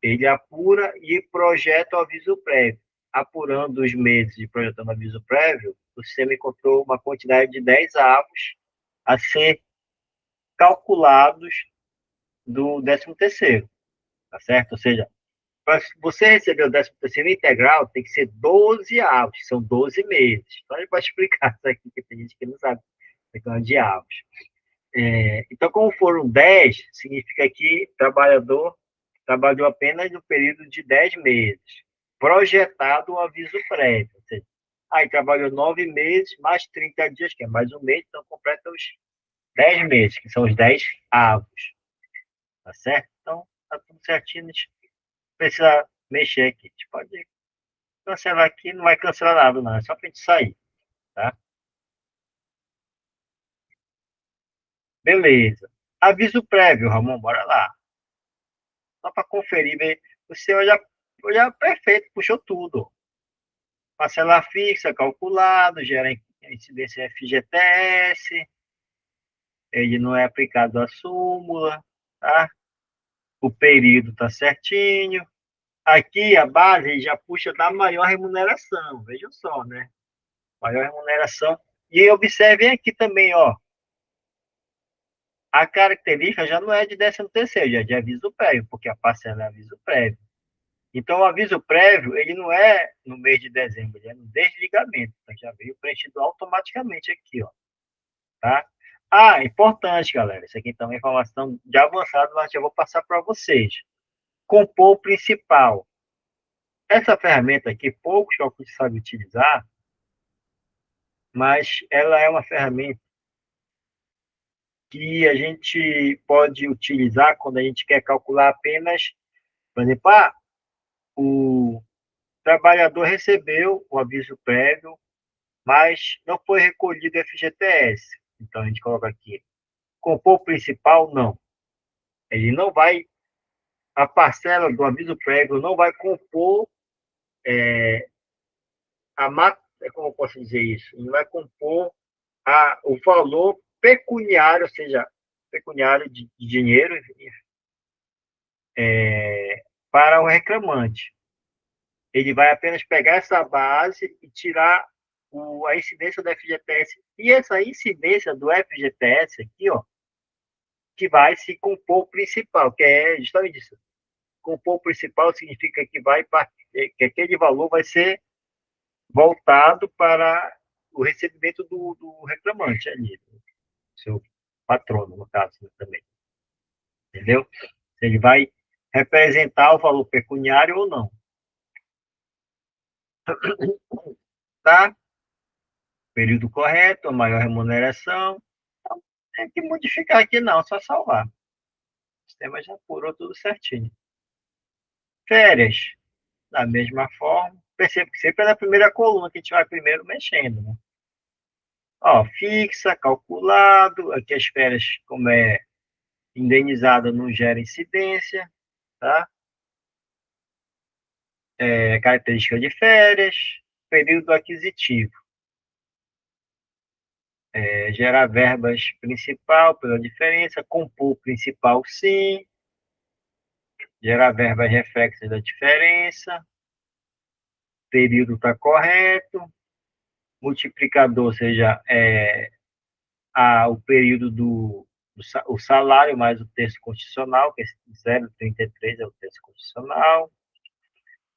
ele apura e projeta o aviso prévio. Apurando os meses e projetando o aviso prévio, o sistema encontrou uma quantidade de 10 avos a ser calculados do 13º, tá certo? Ou seja, Para você receber o 13º integral, tem que ser 12 avos, são 12 meses. Então, a gente pode explicar isso aqui, que tem gente que não sabe a questão de avos. Então, como foram 10, significa que o trabalhador trabalhou apenas no período de 10 meses, projetado um aviso prévio. Ou seja, aí trabalhou 9 meses, mais 30 dias, que é mais um mês, então completa os 10 meses, que são os 10 avos. Tá certo? Então, tá tudo certinho, a gente precisa mexer aqui. A gente pode cancelar aqui, não vai cancelar nada, não, é só para a gente sair, tá? Beleza. Aviso prévio, Ramon, bora lá. Só para conferir, ver. O senhor já perfeito, puxou tudo. Parcela fixa, calculado, gera incidência FGTS, ele não é aplicado à súmula, tá? O período tá certinho. Aqui a base já puxa da maior remuneração, vejam só, né? Maior remuneração. E observem aqui também, ó, a característica já não é de 13º, já é de aviso prévio, porque a parcela é aviso prévio. Então, o aviso prévio, ele não é no mês de dezembro, ele é no desligamento. Então, já veio preenchido automaticamente aqui, ó, tá? Ah, importante, galera, isso aqui também é informação de avançado, mas eu vou passar para vocês. Compor o principal. Essa ferramenta aqui, poucos cálculos sabem utilizar, mas ela é uma ferramenta que a gente pode utilizar quando a gente quer calcular apenas, por exemplo, o trabalhador recebeu o aviso prévio, mas não foi recolhido FGTS. Então, a gente coloca aqui, compor principal, não. Ele não vai, a parcela do aviso prévio não vai compor como eu posso dizer isso? Ele vai compor o valor pecuniário, ou seja, pecuniário de dinheiro para o reclamante. Ele vai apenas pegar essa base e tirar a incidência do FGTS. E essa incidência do FGTS aqui, ó, que vai se compor o principal, que é justamente isso. Compor o principal significa que aquele valor vai ser voltado para o recebimento do reclamante ali, do seu patrono, no caso, né, também. Entendeu? Ele vai representar o valor pecuniário ou não. Tá? Período correto, a maior remuneração. Não tem que modificar aqui, não, só salvar. O sistema já apurou tudo certinho. Férias, da mesma forma. Perceba que sempre é na primeira coluna que a gente vai primeiro mexendo, né? Ó, fixa, calculado. Aqui as férias, como é indenizada, não gera incidência, tá? Característica de férias, período aquisitivo. Gerar verbas principal pela diferença, compor principal sim, gerar verbas reflexas da diferença, período está correto, multiplicador, ou seja, o período o salário mais o texto constitucional, que é 0,33 é o texto constitucional,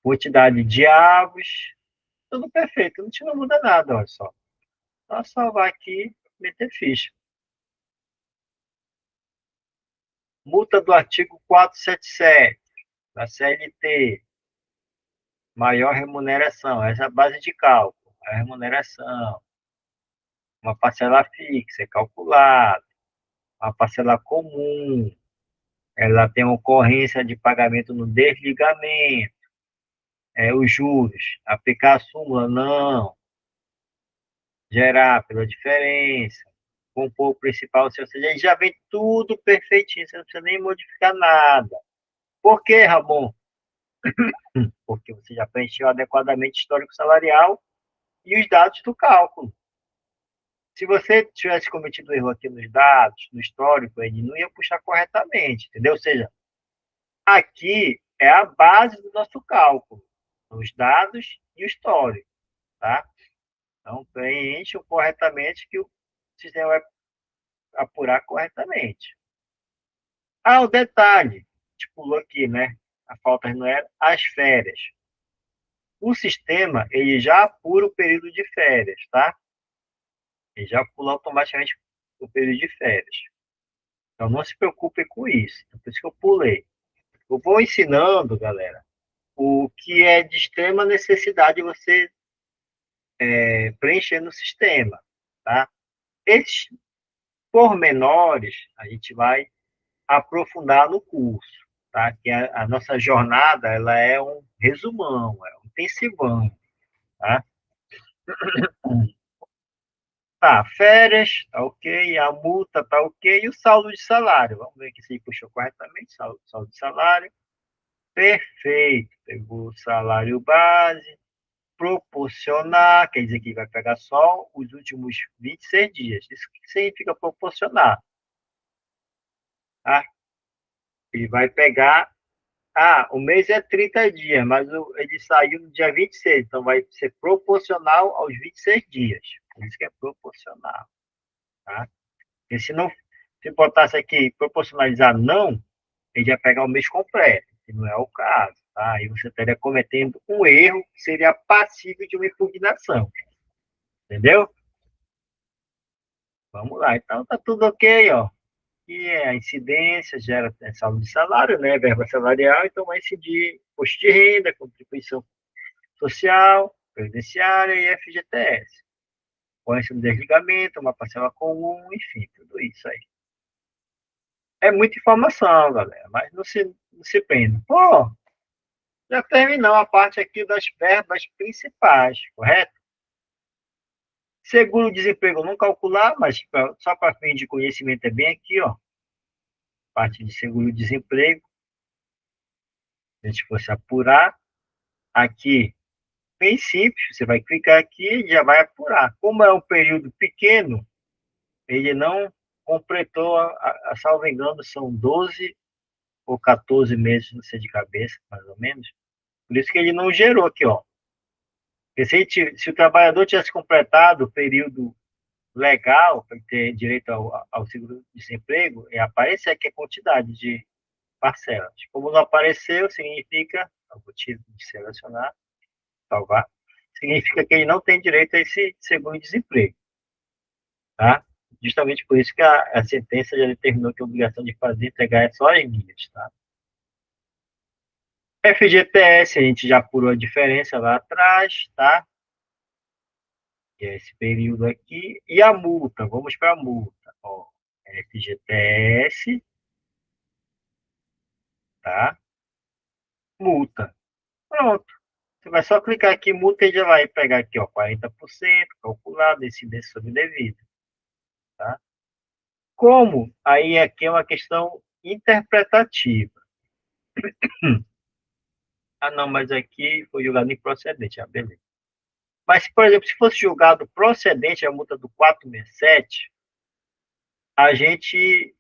quantidade de avos, tudo perfeito, não te muda nada, olha só. Só salvar aqui, meter ficha. Multa do artigo 477 da CLT, maior remuneração, essa é a base de cálculo, a remuneração, uma parcela fixa, é calculada, uma parcela comum, ela tem ocorrência de pagamento no desligamento, os juros, aplicar a súmula, não, gerar pela diferença, compor o principal, ou seja, já vem tudo perfeitinho, você não precisa nem modificar nada. Por quê, Ramon? Porque você já preencheu adequadamente o histórico salarial e os dados do cálculo. Se você tivesse cometido erro aqui nos dados, no histórico, ele não ia puxar corretamente, entendeu? Ou seja, aqui é a base do nosso cálculo, os dados e o histórico, tá? Então, preencham corretamente que o sistema vai apurar corretamente. Ah, o detalhe, a gente pulou aqui, né? a falta remunerada, as férias. O sistema, ele já apura o período de férias, tá? Ele já pula automaticamente o período de férias. Então, não se preocupe com isso. Então, por isso que eu pulei. Eu vou ensinando, galera, o que é de extrema necessidade você preencher no sistema, tá? Esses pormenores a gente vai aprofundar no curso, tá? Que a nossa jornada, ela é um resumão, é um intensivão, tá? Tá, férias, tá ok, a multa tá ok, e o saldo de salário. Vamos ver aqui se ele puxou corretamente, saldo de salário. Perfeito, pegou o salário base, proporcionar, quer dizer que vai pegar só os últimos 26 dias. Isso que significa proporcionar, tá? Ele vai pegar, o mês é 30 dias, mas ele saiu no dia 26, então vai ser proporcional aos 26 dias. Por isso que é proporcional, tá? Porque se botasse aqui proporcionalizar não, ele ia pegar o mês completo, que não é o caso, tá? Aí você estaria cometendo um erro que seria passível de uma impugnação, entendeu? Vamos lá, então tá tudo ok, ó. E a incidência gera saldo de salário, né? Verba salarial, então vai incidir imposto de renda, contribuição social, previdenciária e FGTS. Ocorrência do desligamento, uma parcela comum, enfim, tudo isso aí. É muita informação, galera, mas não se prenda. Pô, já terminou a parte aqui das verbas principais, correto? Seguro-desemprego não calcular, mas só para fim de conhecimento é bem aqui, ó. Parte de seguro-desemprego. Se a gente fosse apurar, aqui, bem simples, você vai clicar aqui e já vai apurar. Como é um período pequeno, ele não completou, salvo engano, são 12 ou 14 meses, não sei de cabeça, mais ou menos. Por isso que ele não gerou aqui, ó. Porque se o trabalhador tivesse completado o período legal para ter direito ao seguro-desemprego, aparecer aqui a quantidade de parcelas. Como não apareceu, significa, eu vou te selecionar, salvar, significa que ele não tem direito a esse seguro-desemprego, tá? Justamente por isso que a sentença já determinou que a obrigação de fazer entregar é só em dias, tá? FGTS, a gente já apurou a diferença lá atrás, tá? Que é esse período aqui. E a multa, vamos para a multa. Ó, FGTS, tá? Multa. Pronto. Você vai só clicar aqui, multa, e já vai pegar aqui, ó, 40%, calculado, incidência sobre devida, tá? Como? Aí aqui é uma questão interpretativa. Ah, não, mas aqui foi julgado improcedente. Ah, beleza. Mas, por exemplo, se fosse julgado procedente a multa do 467, a gente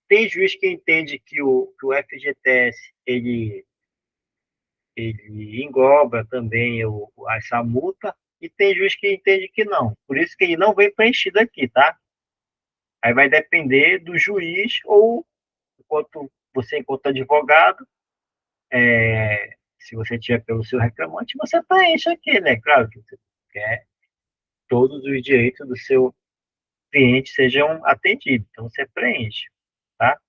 tem juiz que entende que o FGTS ele engloba também essa multa, e tem juiz que entende que não. Por isso que ele não vem preenchido aqui, tá? Aí vai depender do juiz ou, enquanto você, enquanto advogado, se você tiver pelo seu reclamante, você preenche aqui, né? Claro que você quer todos os direitos do seu cliente sejam atendidos, então você preenche, tá?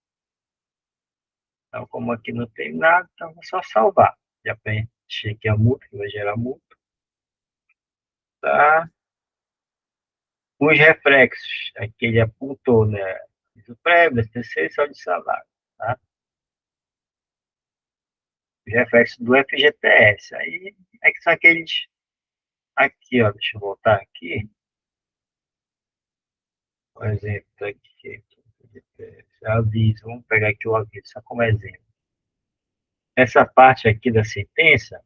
Então, como aqui não tem nada, então é só salvar. Já preenchi aqui a multa, que vai gerar multa, tá? Os reflexos, aqui ele apontou, né? Piso prévio, STC e saldo de salário, tá? Os reflexos do FGTS, aí é que são aqueles, aqui, ó, deixa eu voltar aqui, por exemplo, aqui, aviso, vamos pegar aqui o aviso, só como exemplo. Essa parte aqui da sentença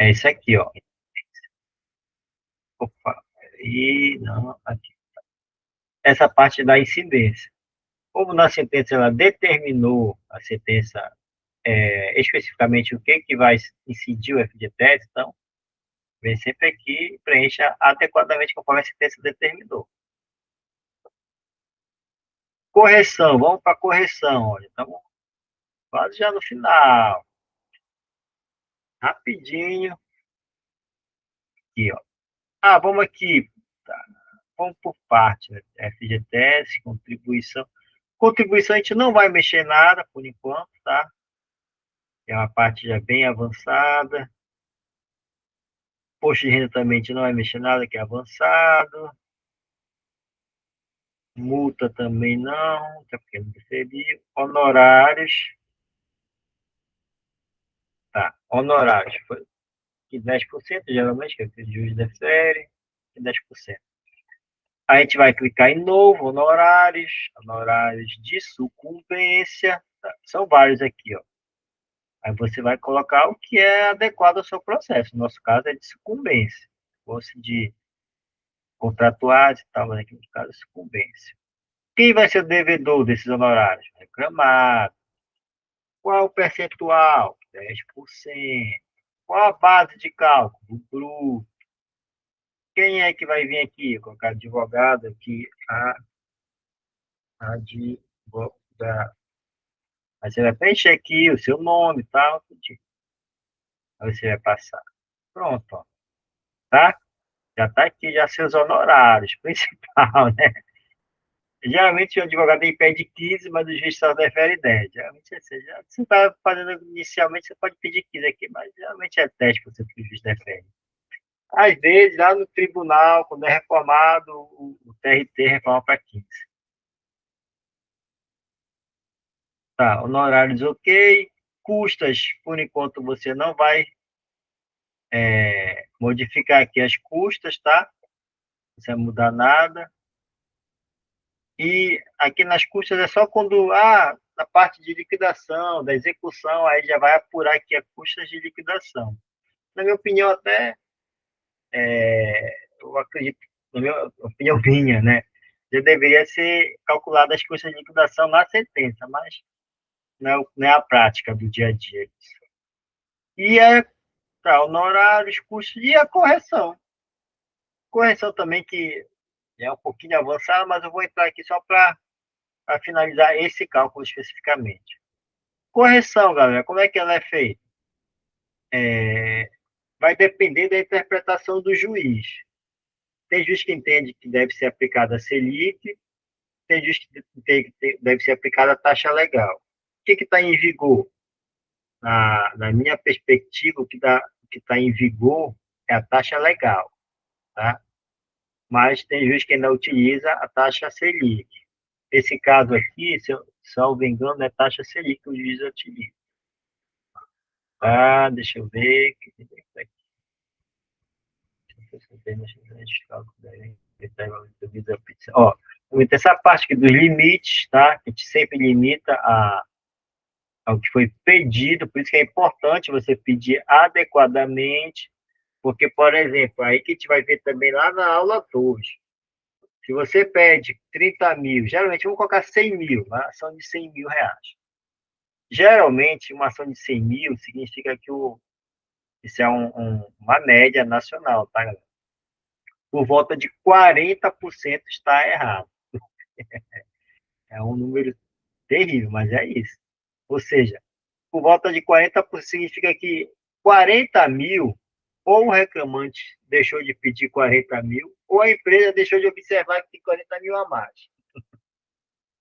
é isso aqui, ó. Opa, e não, aqui. Essa parte da incidência. Como na sentença ela determinou a sentença especificamente o que vai incidir o FGTS, então, vem sempre aqui e preencha adequadamente conforme a sentença determinou. Correção, vamos para a correção. Olha, então, quase já no final. Rapidinho. Aqui, ó. Vamos aqui. Tá. Vamos por parte, né? FGTS, contribuição. Contribuição a gente não vai mexer nada por enquanto, tá? É uma parte já bem avançada. Posto de renda também a gente não vai mexer nada, que é avançado. Multa também não, até porque não deferiu. Honorários. Tá, honorários. Foi que 10%, geralmente, que é o que o juiz defere, 10%. A gente vai clicar em novo, honorários, honorários de sucumbência. Tá? São vários aqui, ó. Aí você vai colocar o que é adequado ao seu processo. No nosso caso é de sucumbência. Se fosse de contratuais e tal, mas aqui no caso é sucumbência. Quem vai ser o devedor desses honorários? Reclamado. Qual o percentual? 10%. Qual a base de cálculo? Bruto. Quem é que vai vir aqui? Vou colocar advogado aqui. Advogado. Aí você vai preencher aqui o seu nome e tal. Aí você vai passar. Pronto, ó. Tá? Já está aqui já seus honorários principal, né? Geralmente o advogado ele pede 15, mas o juiz só defere 10. Geralmente você está fazendo inicialmente, você pode pedir 15 aqui, mas geralmente é 10% que o juiz defere. Às vezes, lá no tribunal, quando é reformado, o TRT reforma para 15. Tá, honorários ok. Custas, por enquanto, você não vai modificar aqui as custas, tá? Não vai mudar nada. E aqui nas custas é só quando, na parte de liquidação, da execução, aí já vai apurar aqui as custas de liquidação. Na minha opinião, até, eu acredito, na minha opinião minha, né? Já deveria ser calculada as custas de liquidação na sentença, mas não é a prática do dia a dia. E honorários, custos e a correção. Correção também que é um pouquinho avançada, mas eu vou entrar aqui só para finalizar esse cálculo especificamente. Correção, galera, como é que ela é feita? Vai depender da interpretação do juiz. Tem juiz que entende que deve ser aplicada a Selic, tem juiz que entende que deve ser aplicada a taxa legal. O que está em vigor? Na minha perspectiva, o que está em vigor é a taxa legal, tá? Mas tem juiz que ainda utiliza a taxa Selic. Esse caso aqui, se eu salvo engano, é taxa Selic que o juiz utiliza. Deixa eu ver. Ó, essa parte aqui dos limites, tá? A gente sempre limita ao que foi pedido, por isso que é importante você pedir adequadamente, porque, por exemplo, aí que a gente vai ver também lá na aula 2. Se você pede 30 mil, geralmente vamos colocar 100 mil, uma ação de 100 mil reais. Geralmente, uma ação de 100 mil significa que isso é uma média nacional, tá, galera? Por volta de 40% está errado. É um número terrível, mas é isso. Ou seja, por volta de 40% significa que 40 mil, ou o reclamante deixou de pedir 40 mil, ou a empresa deixou de observar que tem 40 mil a mais.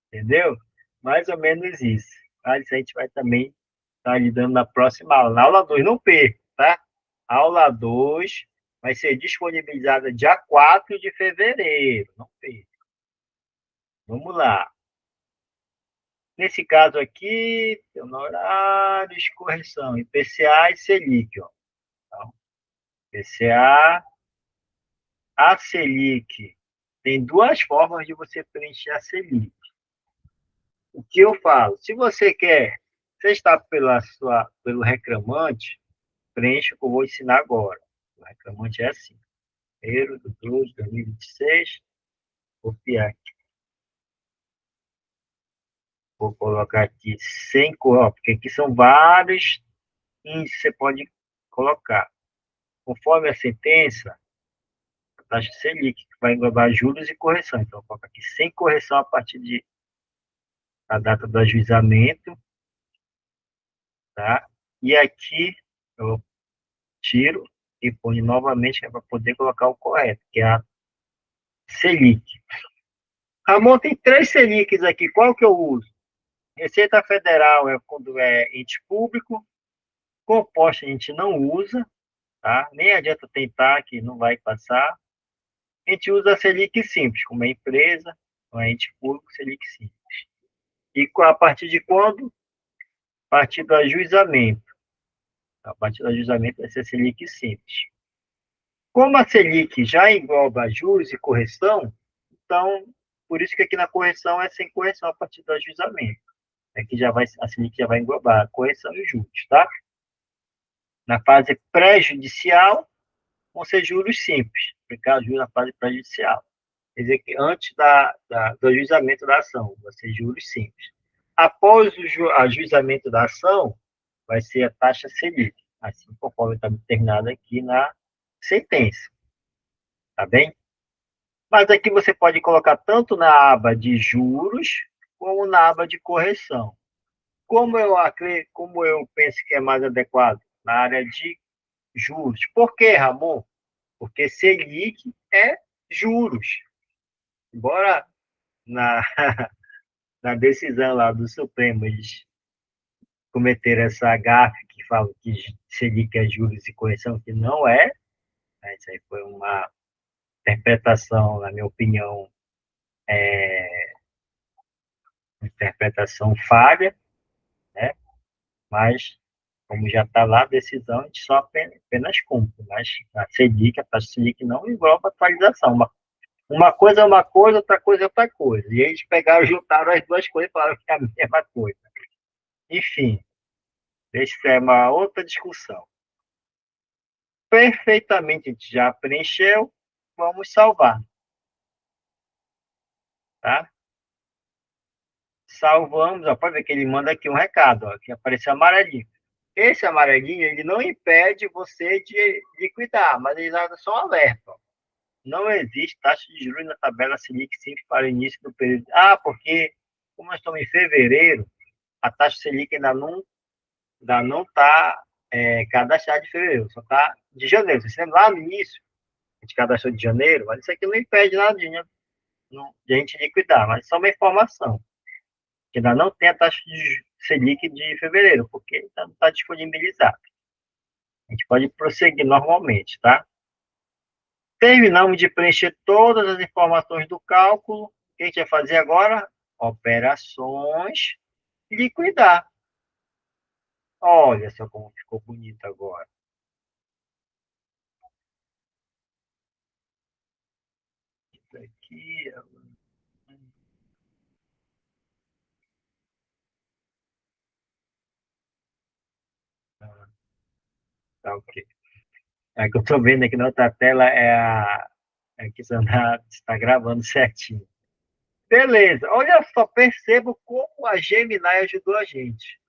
Entendeu? Mais ou menos isso. Tá? Isso a gente vai também estar lidando na próxima aula. Na aula 2, não perca, tá? A aula 2 vai ser disponibilizada dia 4 de fevereiro. Não perca. Vamos lá. Nesse caso aqui, honorários, correção, IPCA e Selic. Ó. Então, IPCA, a Selic. Tem duas formas de você preencher a Selic. O que eu falo? Se você está pelo reclamante, preencha o que eu vou ensinar agora. O reclamante é assim. 1º de 2026, copiar aqui. Vou colocar aqui 100, porque aqui são vários índices que você pode colocar. Conforme a sentença, a taxa Selic, que vai englobar juros e correção. Então, eu coloco aqui sem correção a partir da data do ajuizamento. tá? E aqui eu tiro e ponho novamente para poder colocar o correto, que é a Selic. Ramon, tem 3 Selics aqui, qual que eu uso? Receita Federal é quando é ente público, composta a gente não usa, tá? Nem adianta tentar, que não vai passar. A gente usa a Selic simples, como é empresa, como é ente público, Selic simples. E a partir de quando? A partir do ajuizamento. A partir do ajuizamento vai ser Selic simples. Como a Selic já engloba juros e correção, então, por isso que aqui na correção é sem correção a partir do ajuizamento. Aqui já vai, a Selic já vai englobar a correção e os juros, tá? Na fase pré-judicial, vão ser juros simples, aplicar juros na fase pré-judicial. Quer dizer que antes do ajuizamento da ação, vai ser juros simples. Após o ajuizamento da ação, vai ser a taxa Selic, assim conforme está determinado aqui na sentença, tá bem? Mas aqui você pode colocar tanto na aba de juros, como na aba de correção. Como eu penso que é mais adequado? Na área de juros. Por quê, Ramon? Porque Selic é juros. Embora na, na decisão lá do Supremo eles cometeram essa gafe que fala que Selic é juros e correção, que não é, né? Isso aí foi uma interpretação, na minha opinião, interpretação falha, né? Mas, como já está lá a decisão, a gente só apenas cumpre. Mas a Selic, a taxa Selic não engloba atualização. Uma coisa é uma coisa, outra coisa é outra coisa. E eles pegaram, juntaram as duas coisas e falaram que é a mesma coisa. Enfim, essa é uma outra discussão. Perfeitamente, a gente já preencheu, vamos salvar, tá? Salvamos, ó, pode ver que ele manda aqui um recado, ó, que apareceu amarelinho. Esse amarelinho, ele não impede você de liquidar, mas ele dá só um alerta. Ó. Não existe taxa de juros na tabela Selic simples para o início do período. Ah, porque como nós estamos em fevereiro, a taxa Selic ainda não está cadastrada de fevereiro, só está de janeiro. Você lembra lá no início, a gente cadastrou de janeiro, mas isso aqui não impede nada de a gente liquidar, mas só uma informação, que ainda não tem a taxa de Selic de fevereiro, porque ainda não está disponibilizado. A gente pode prosseguir normalmente, tá? Terminamos de preencher todas as informações do cálculo. O que a gente vai fazer agora? Operações, liquidar. Olha só como ficou bonito agora. Isso aqui. Tá ok. É que eu estou vendo aqui na outra tela é que está gravando certinho. Beleza. Olha só, percebo como a Gemini ajudou a gente.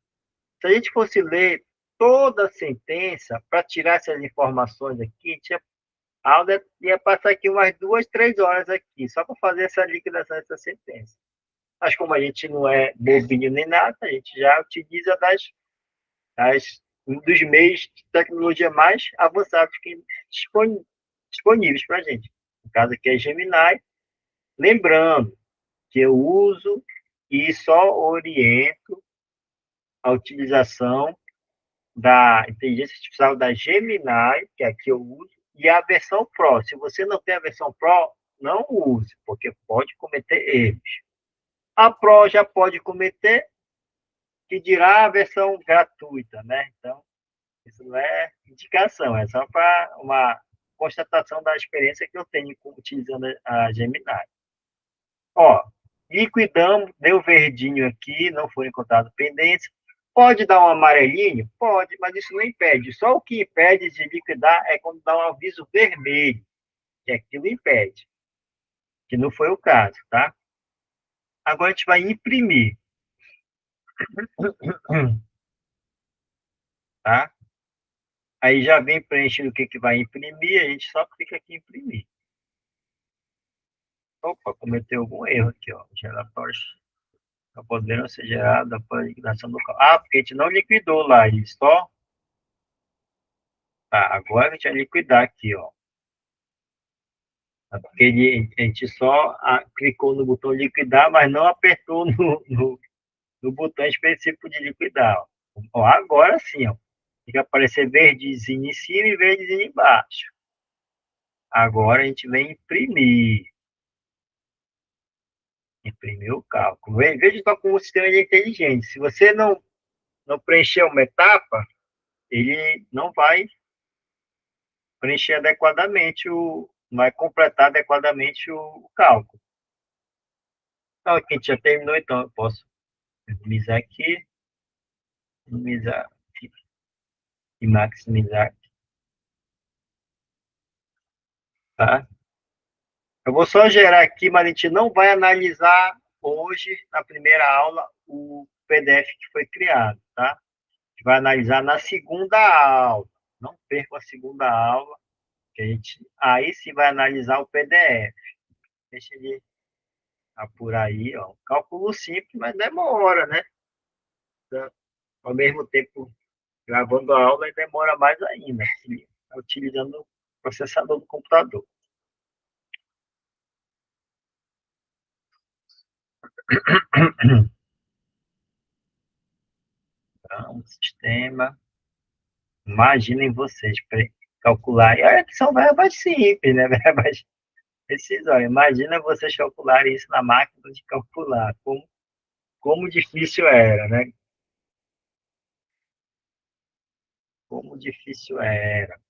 Se a gente fosse ler toda a sentença para tirar essas informações aqui, a aula ia passar aqui umas 2, 3 horas aqui, só para fazer essa liquidação dessa sentença. Mas como a gente não é bobinho nem nada, a gente já utiliza um dos meios de tecnologia mais avançados que disponíveis para a gente. No caso aqui é Gemini. Lembrando que eu uso e só oriento a utilização da inteligência artificial da Gemini, que aqui eu uso, e a versão Pro. Se você não tem a versão Pro, não use, porque pode cometer erros. A Pro já pode cometer, que dirá a versão gratuita, né? Então, isso não é indicação, é só para uma constatação da experiência que eu tenho utilizando a Gemini. Ó, liquidamos, deu verdinho aqui, não foram encontrados pendentes. Pode dar um amarelinho? Pode, mas isso não impede. Só o que impede de liquidar é quando dá um aviso vermelho, que aquilo impede, que não foi o caso, tá? Agora a gente vai imprimir, tá? Aí já vem preenchido o que vai imprimir, a gente só clica aqui em imprimir. Opa, cometeu algum erro aqui, ó. Relatórios. poderão ser gerados após a liquidação do cálculo. Ah, porque a gente não liquidou lá, isso só. Tá, agora a gente vai liquidar aqui, ó. Porque a gente só clicou no botão liquidar, mas não apertou no botão específico de liquidar. Ó. Ó, agora sim, ó. Fica aparecer verdezinho em cima e verdezinho embaixo. Agora a gente vem imprimir. Imprimir o cálculo. Veja só como o sistema é inteligente. Se você não preencher uma etapa, ele não vai preencher adequadamente vai completar adequadamente o cálculo. Então, aqui a gente já terminou, então eu posso minimizar aqui, minimizar aqui, e maximizar aqui, tá? Eu vou só gerar aqui, mas a gente não vai analisar hoje, na primeira aula, o PDF que foi criado, tá? A gente vai analisar na segunda aula. Não perca a segunda aula, que a gente aí sim vai analisar o PDF. Deixa ele apurar aí, ó. Cálculo simples, mas demora, né? Ao mesmo tempo, gravando a aula, demora mais ainda, utilizando o processador do computador. Então, sistema. Imaginem vocês calcular. E olha que são verbas simples, né? Verbas precisões. Imagina vocês calcularem isso na máquina de calcular. Como difícil era, né? Como difícil era.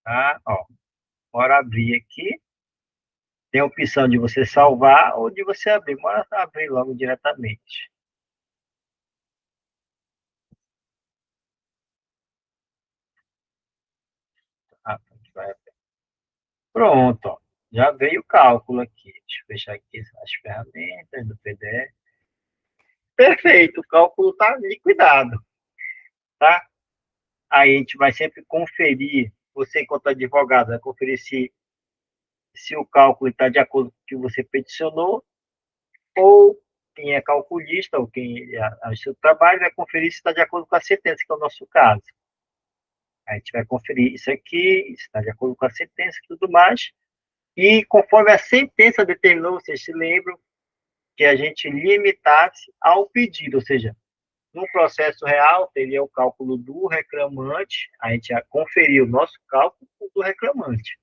Tá? Ó, bora abrir aqui. Tem a opção de você salvar ou de você abrir. Bora abrir logo diretamente. Ah, pronto, ó. Já veio o cálculo aqui. Deixa eu fechar aqui as ferramentas do PDF. Perfeito, o cálculo está liquidado, tá? Aí a gente vai sempre conferir, você enquanto advogado, vai conferir se o cálculo está de acordo com o que você peticionou, ou quem é calculista, ou quem é o seu trabalho, vai conferir se está de acordo com a sentença, que é o nosso caso. A gente vai conferir isso aqui, se está de acordo com a sentença e tudo mais. E conforme a sentença determinou, vocês se lembram que a gente limitasse ao pedido, ou seja, no processo real, teria o cálculo do reclamante, a gente ia conferir o nosso cálculo do reclamante.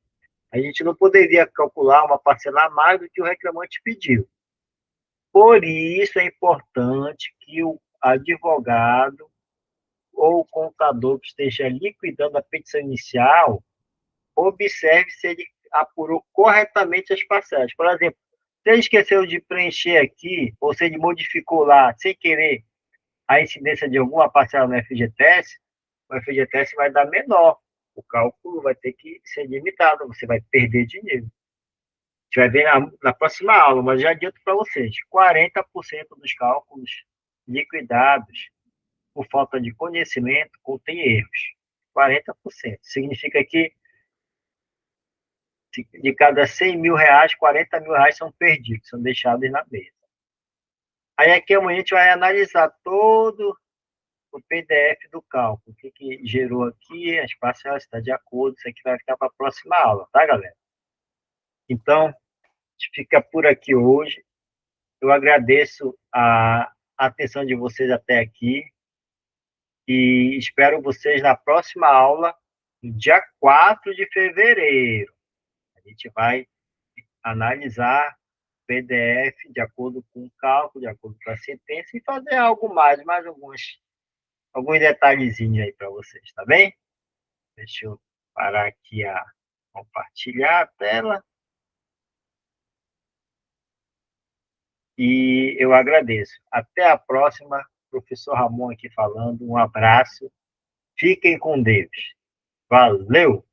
A gente não poderia calcular uma parcela a mais do que o reclamante pediu. Por isso é importante que o advogado ou o contador que esteja liquidando a petição inicial observe se ele apurou corretamente as parcelas. Por exemplo, se ele esqueceu de preencher aqui, ou se ele modificou lá, sem querer, a incidência de alguma parcela no FGTS, o FGTS vai dar menor. O cálculo vai ter que ser limitado, você vai perder dinheiro. A gente vai ver na próxima aula, mas já adianto para vocês: 40% dos cálculos liquidados por falta de conhecimento contém erros. 40%. Significa que de cada 100 mil reais, 40 mil reais são perdidos, são deixados na mesa. Aí aqui amanhã a gente vai analisar todo o PDF do cálculo, o que gerou aqui, as parcelas, está de acordo, isso aqui vai ficar para a próxima aula, tá, galera? Então, a gente fica por aqui hoje. Eu agradeço a atenção de vocês até aqui e espero vocês na próxima aula, no dia 4 de fevereiro. A gente vai analisar o PDF de acordo com o cálculo, de acordo com a sentença e fazer algo mais alguns detalhezinhos aí para vocês, tá bem? Deixa eu parar aqui a compartilhar a tela. E eu agradeço. Até a próxima. Professor Ramon aqui falando. Um abraço. Fiquem com Deus. Valeu!